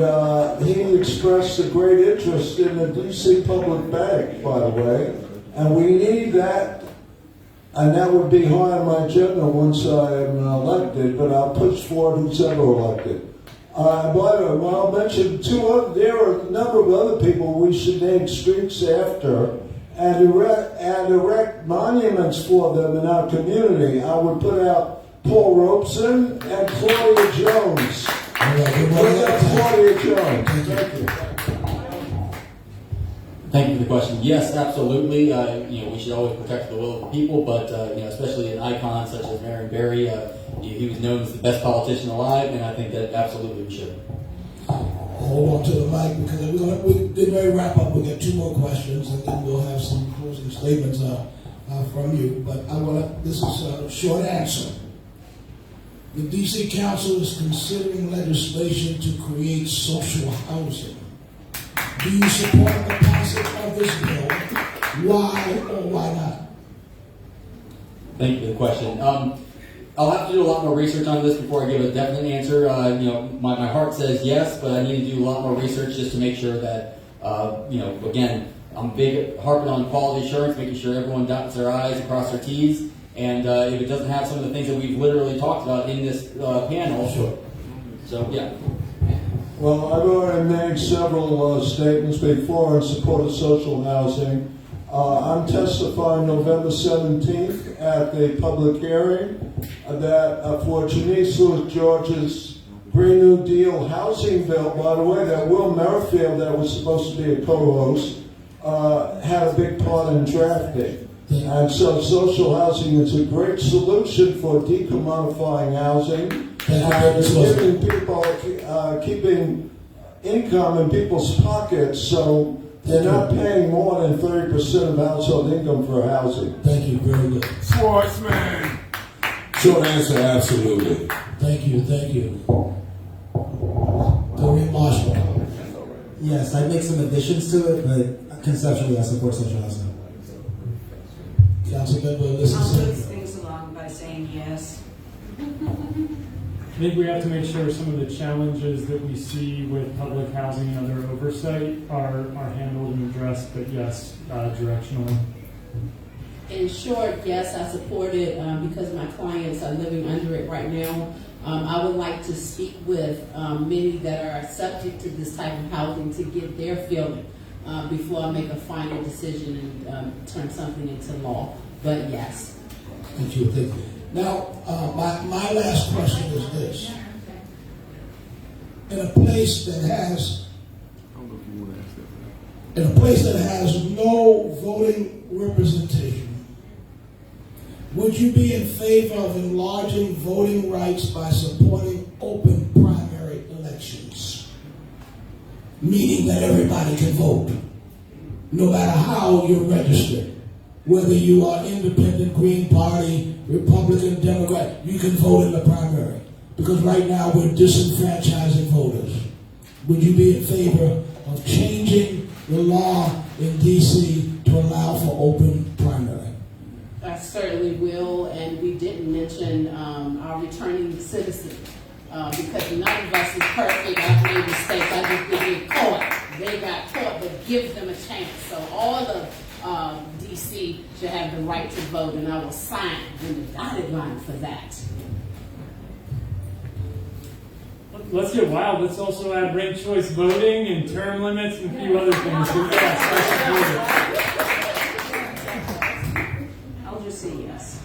he expressed a great interest in the DC Public Bank, by the way, and we need that, and that would be high on my agenda once I am elected, but I'll push for it who's ever elected. By the way, I'll mention there are a number of other people we should name streets after and erect monuments for them in our community. I would put out Paul Robeson and Claudia Jones. Claudia Jones. Thank you. Thank you for the question. Yes, absolutely. We should always protect the will of the people, but especially an icon such as Marion Barry, he was known as the best politician alive, and I think that absolutely we should. Hold on to the mic because we're getting ready to wrap up. We'll get two more questions, and then we'll have some closing statements from you. But this is a short answer. The DC Council is considering legislation to create social housing. Do you support the passage of this bill? Why or why not? Thank you for the question. I'll have to do a lot more research on this before I give a definite answer. My heart says yes, but I need to do a lot more research just to make sure that, again, I'm big harping on quality assurance, making sure everyone dots their I's and cross their T's. And if it doesn't have some of the things that we've literally talked about in this panel, sure. So yeah. Well, I've already made several statements before in support of social housing. I'm testifying November 17th at the public hearing that for Janice Lewis George's Green New Deal housing bill, by the way, that Will Merrifield, that was supposed to be a co-host, had a big part in drafting. And so social housing is a great solution for decommodifying housing and giving people, keeping income in people's pockets so they're not paying more than 30% of household income for housing. Thank you, very good. Sportsman. Short answer, absolutely. Thank you. Doreen Marshall. Yes, I make some additions to it, but conceptually I support social housing. Councilmember I'll Listen. move things along by saying yes. I think we have to make sure some of the challenges that we see with public housing and other oversight are handled and addressed, but yes, directionally. In short, yes, I support it because my clients are living under it right now. I would like to speak with many that are subject to this type of housing to get their feeling before I make a final decision and turn something into law. But yes. Thank you. Now, my last question is this. In a place that has no voting representation, would you be in favor of enlarging voting rights by supporting open primary elections? meaning that everybody can vote, no matter how you're registered. Whether you are independent, Green Party, Republican, Democrat, you can vote in the primary. Because right now we're disenfranchising voters. Would you be in favor of changing the law in D.C. to allow for open primary? I certainly will, and we didn't mention our returning citizens because none of us is perfect. I've made mistakes. I just didn't get caught. They got caught, but give them a chance. So all of D.C. should have the right to vote, and I will sign in the dotted line for that. Let's get wild. Let's also add ranked choice voting and term limits and a few other things. I'll just say yes.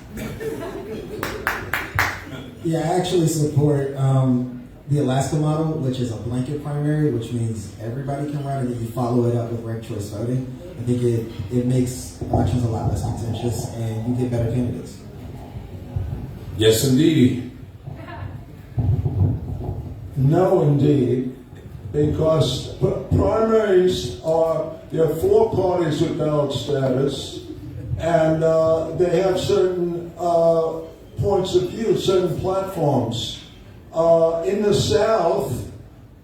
Yeah, I actually support the Alaska model, which is a blanket primary, which means everybody can run, and then you follow it up with ranked choice voting. I think it makes elections a lot less contentious, and you get better candidates. Yes, indeed. No, indeed, because primaries there are 4 parties with ballot status, and they have certain points of view, certain platforms. In the South,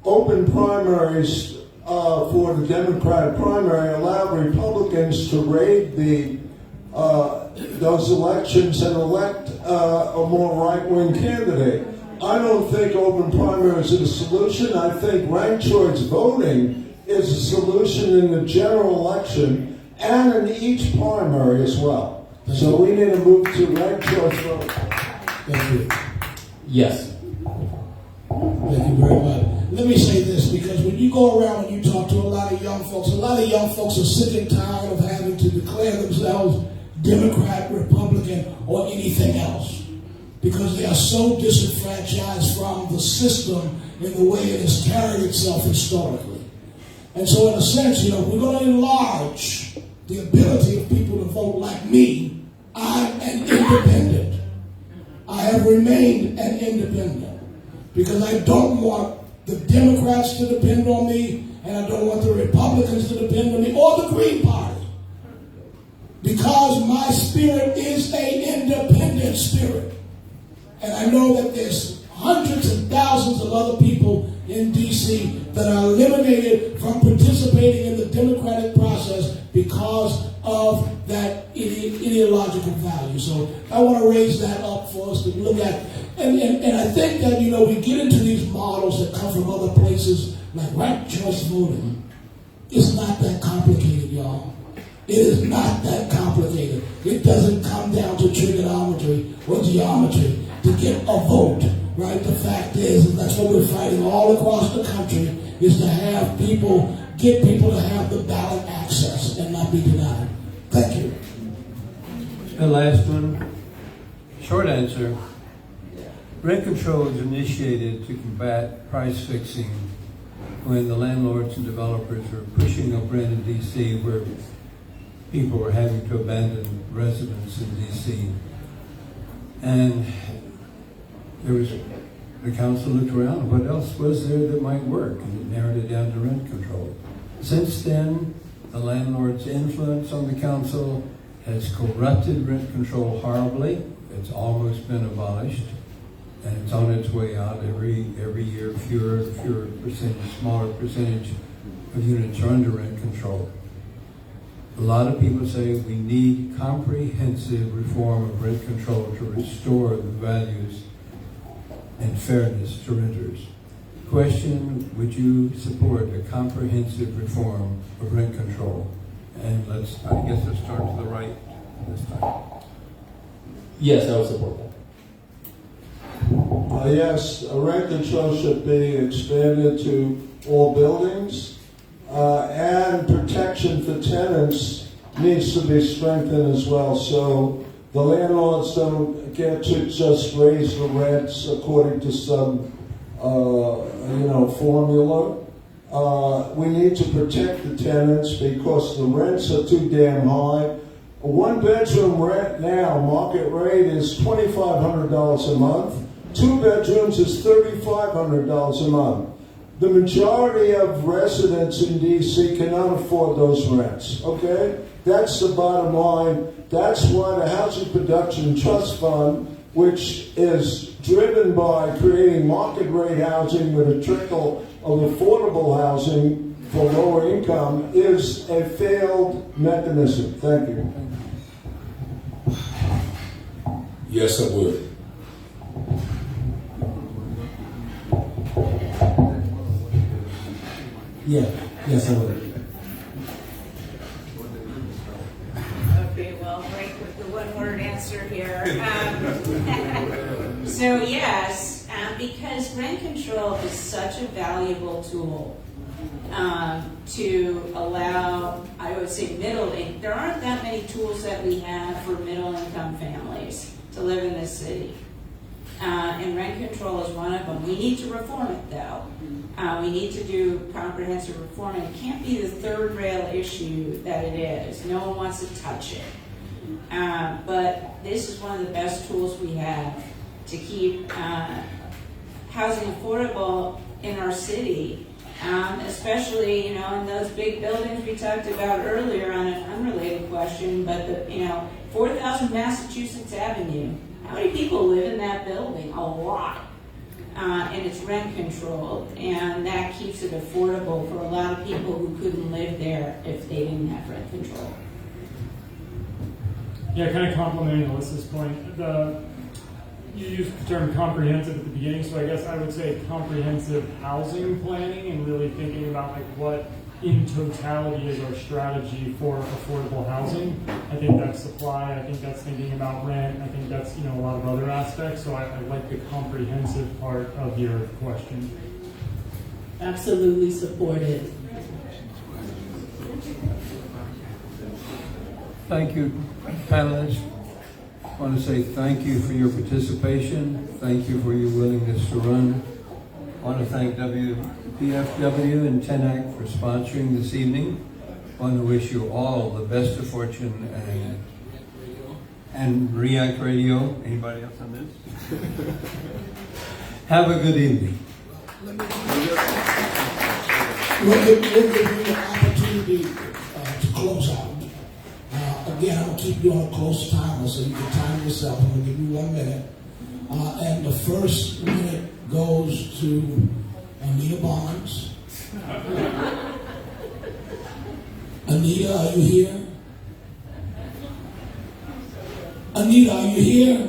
open primaries for the Democratic primary allow Republicans to raid those elections and elect a more right-wing candidate. I don't think open primaries is a solution. I think ranked choice voting is a solution in the general election and in each primary as well. So we need to move to ranked choice voting. Thank you. Yes. Thank you very much. Let me say this, because when you go around and you talk to a lot of young folks are sick and tired of having to declare themselves Democrat, Republican, or anything else, because they are so disenfranchised from the system in the way it has carried itself historically. And so in a sense, we're going to enlarge the ability of people to vote like me. I'm an independent. I have remained an independent because I don't want the Democrats to depend on me, and I don't want the Republicans to depend on me, or the Green Party. Because my spirit is an independent spirit. And I know that there's hundreds and thousands of other people in D.C. that are eliminated from participating in the democratic process because of that ideological value. So I want to raise that up for us to look at. And I think that, we get into these models that come from other places, like ranked choice voting. It's not that complicated, y'all. It is not that complicated. It doesn't come down to trigonometry or geometry to get a vote, right? The fact is, that's what we're fighting all across the country, is to have get people to have the ballot access and not be denied. Thank you. The last one, short answer. Rent control is initiated to combat price fixing when the landlords and developers were pushing up rent in D.C., where people were having to abandon residence in D.C. And the council looked around, what else was there that might work? And it narrowed it down to rent control. Since then, the landlord's influence on the council has corrupted rent control horribly. It's almost been abolished, and it's on its way out. Every year, fewer percentage, smaller percentage of units are under rent control. A lot of people say we need comprehensive reform of rent control to restore the values and fairness to renters. Question, would you support a comprehensive reform of rent control? And I guess let's start to the right this time. Yes, I would support that. Yes, rent control should be expanded to all buildings, and protection for tenants needs to be strengthened as well, so the landlords don't get to just raise the rents according to some formula. We need to protect the tenants because the rents are too damn high. A one-bedroom rent now, market rate, is $2,500 a month. 2 bedrooms is $3,500 a month. The majority of residents in DC cannot afford those rents, okay? That's the bottom line. That's why the Housing Production Trust Fund, which is driven by creating market rate housing with a trickle of affordable housing for lower income, is a failed mechanism. Thank you. Yes, I would. Yeah, yes, I would. Okay, well, break with the one-word answer here. So yes, because rent control is such a valuable tool to allow, I would say, there aren't that many tools that we have for middle-income families to live in this city. And rent control is one of them. We need to reform it, though. We need to do comprehensive reform, and it can't be the third rail issue that it is. No one wants to touch it. But this is one of the best tools we have to keep housing affordable in our city, especially, in those big buildings we talked about earlier on an unrelated question, but 4,000 Massachusetts Avenue. How many people live in that building? A lot. And it's rent controlled, and that keeps it affordable for a lot of people who couldn't live there if they didn't have rent control. Yeah, kind of complimenting Alyssa's point. You used the term comprehensive at the beginning, so I guess I would say comprehensive housing planning and really thinking about what in totality is our strategy for affordable housing. I think that's supply, I think that's thinking about rent, I think that's a lot of other aspects, so I like the comprehensive part of your question. Absolutely supported. Thank you, panelists. I want to say thank you for your participation. Thank you for your willingness to run. I want to thank WPFW and TENAC for sponsoring this evening. I want to wish you all the best of fortune and React Radio. Anybody else on this? Have a good evening. We'll give you the opportunity to close out. Again, I'm going to keep you on a close timer so you can time yourself. I'm going to give you 1 minute. And the first minute goes to Anita Barnes. Anita, are you here? Anita, are you here?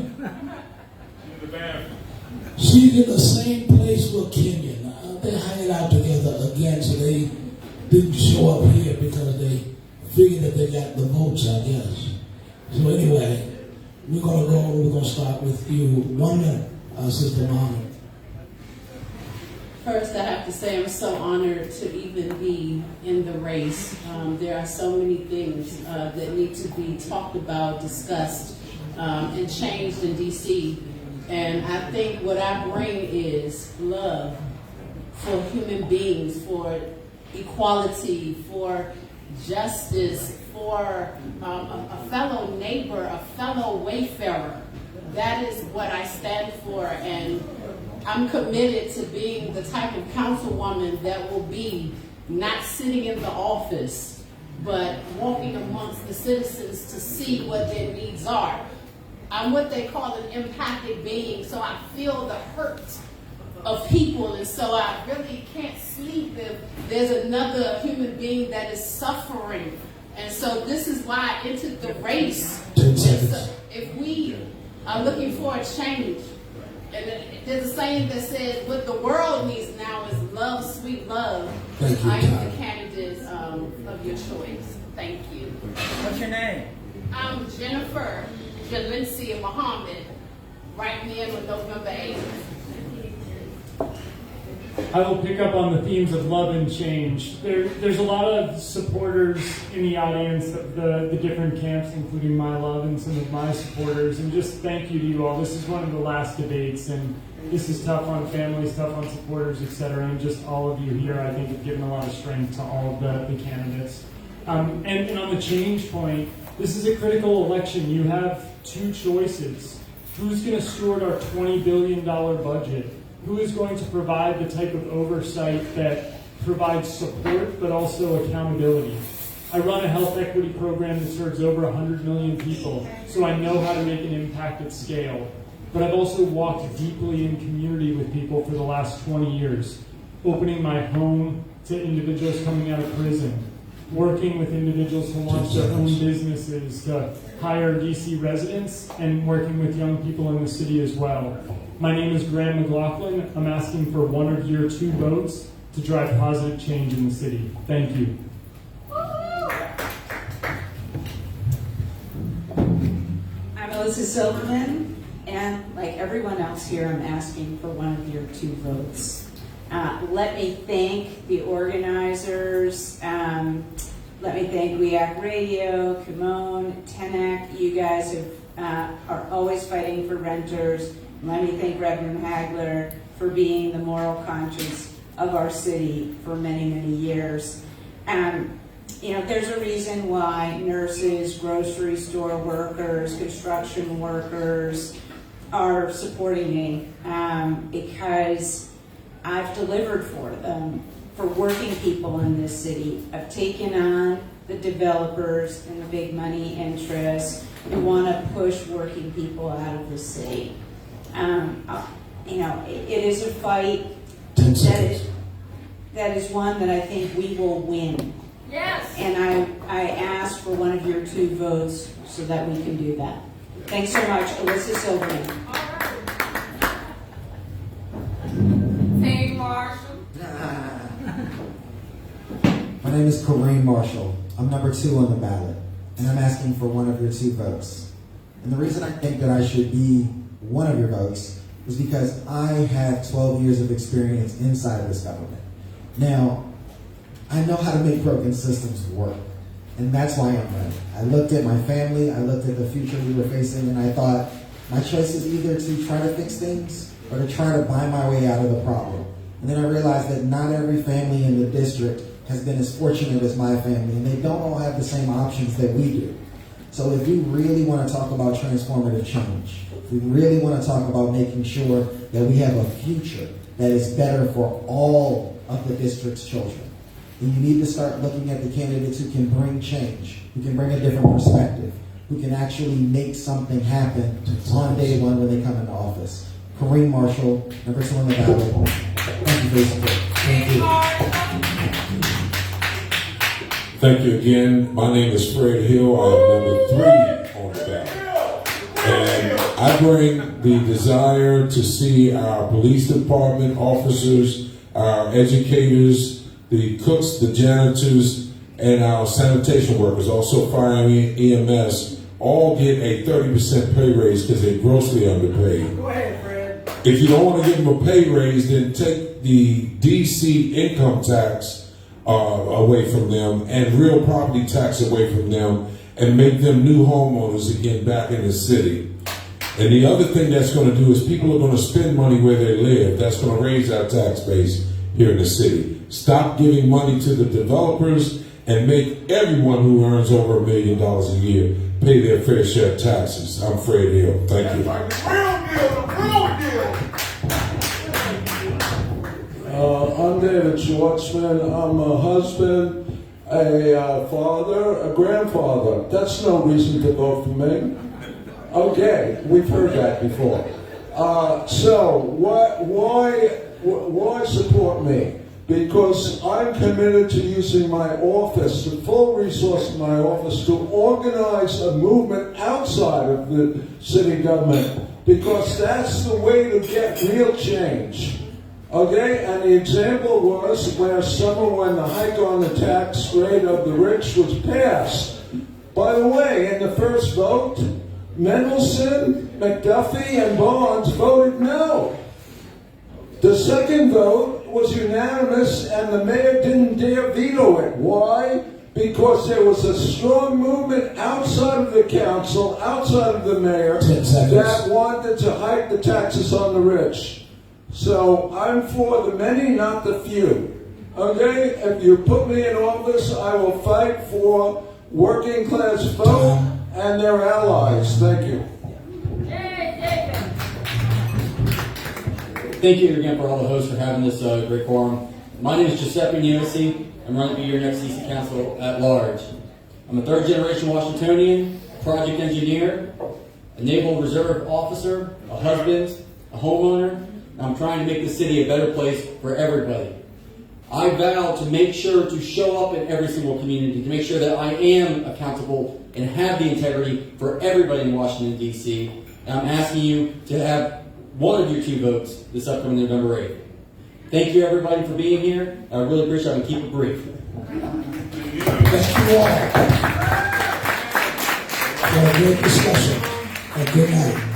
She's in the same place with Kenyon. They're hanging out together again, so they didn't show up here because they figured that they got the votes, I guess. So anyway, we're going to start with you. 1 minute, Sister Mohammed. First, I have to say I'm so honored to even be in the race. There are so many things that need to be talked about, discussed, and changed in DC. And I think what I bring is love for human beings, for equality, for justice, for a fellow neighbor, a fellow wayfarer. That is what I stand for, and I'm committed to being the type of councilwoman that will be not sitting in the office, but walking amongst the citizens to see what their needs are. I'm what they call an empathic being, so I feel the hurt of people, and so I really can't sleep if there's another human being that is suffering. And so this is why I entered the race. So if we are looking for a change, and there's a saying that says what the world needs now is love, sweet love. Thank you, I am the candidate of your choice. Thank you. What's your name? I'm Jennifer Jalencia Muhammad. Write me in with November 8th. I will pick up on the themes of love and change. There's a lot of supporters in the audience of the different camps, including my love and some of my supporters. And just thank you to you all. This is one of the last debates, and this is tough on families, tough on supporters, etc. And just all of you here, I think, have given a lot of strength to all of the candidates. And on the change point, this is a critical election. You have two choices. Who's going to steward our $20 billion budget? who is going to provide the type of oversight that provides support but also accountability. I run a health equity program that serves over 100 million people, so I know how to make an impact at scale. But I've also walked deeply in community with people for the last 20 years, opening my home to individuals coming out of prison, working with individuals who launch their own businesses, to hire DC residents, and working with young people in the city as well. My name is Graham McLaughlin. I'm asking for one of your 2 votes to drive positive change in the city. Thank you. I'm Melissa Silverman, and like everyone else here, I'm asking for one of your 2 votes. Let me thank the organizers. Let me thank WEAC Radio, Kimon, Tenac. You guys are always fighting for renters. Let me thank Reverend Hagler for being the moral conscience of our city for many, many years. There's a reason why nurses, grocery store workers, construction workers are supporting me, because I've delivered for them, for working people in this city. I've taken on the developers and the big money interests who want to push working people out of the city. It is a fight that is one that I think we will win. Yes. And I ask for one of your 2 votes so that we can do that. Thanks so much, Alyssa Silverman. All right. Hey, Marshall. My name is Kareem Marshall. I'm number 2 on the ballot, and I'm asking for one of your 2 votes. And the reason I think that I should be one of your votes is because I have 12 years of experience inside of this government. Now, I know how to make broken systems work, and that's why I'm running. I looked at my family, I looked at the future we were facing, and I thought my choice is either to try to fix things or to try to buy my way out of the problem. And then I realized that not every family in the district has been as fortunate as my family, and they don't all have the same options that we do. So if we really want to talk about transformative change, if we really want to talk about making sure that we have a future that is better for all of the district's children, then you need to start looking at the candidates who can bring change, who can bring a different perspective, who can actually make something happen on day 1 when they come into office. Kareem Marshall, number 2 on the ballot. Thank you for your support. Thank you. Thank you again. My name is Fred Hill. I am number 3 on the ballot. And I bring the desire to see our police department officers, our educators, the cooks, the janitors, and our sanitation workers, also fire and EMS, all get a 30% pay raise because they're grossly underpaid. Go ahead, Fred. If you don't want to give them a pay raise, then take the DC income tax away from them and real property tax away from them and make them new homeowners again back in the city. And the other thing that's going to do is people are going to spend money where they live. That's going to raise our tax base here in the city. Stop giving money to the developers and make everyone who earns over $1 million a year pay their fair share of taxes. I'm Fred Hill. Thank you. I'm David Schwartzman. I'm a husband, a father, a grandfather. That's no reason to vote for me. Okay, we've heard that before. So why support me? Because I'm committed to using my office, the full resource of my office, to organize a movement outside of the city government. Because that's the way to get real change. Okay, and the example was last summer when the hike on the tax rate of the rich was passed. By the way, in the first vote, Mendelson, McDuffie, and Barnes voted no. The second vote was unanimous, and the mayor didn't dare veto it. Why? Because there was a strong movement outside of the council, outside of the mayor, that wanted to hike the taxes on the rich. So I'm for the many, not the few. Okay? If you put me in office, I will fight for working class folk and their allies. Thank you. Thank you again for all the hosts for having this great forum. My name is Giuseppe Niosi. I'm running to be your next DC Council at Large. I'm a third-generation Washingtonian, a project engineer, a Naval Reserve officer, a husband, a homeowner, and I'm trying to make the city a better place for everybody. I vow to make sure to show up in every single community, to make sure that I am accountable and have the integrity for everybody in Washington, D.C. And I'm asking you to have one of your 2 votes this upcoming November 8th. Thank you, everybody, for being here. I really appreciate it. I'm going to keep it brief. Thank you all for a great discussion. And good night.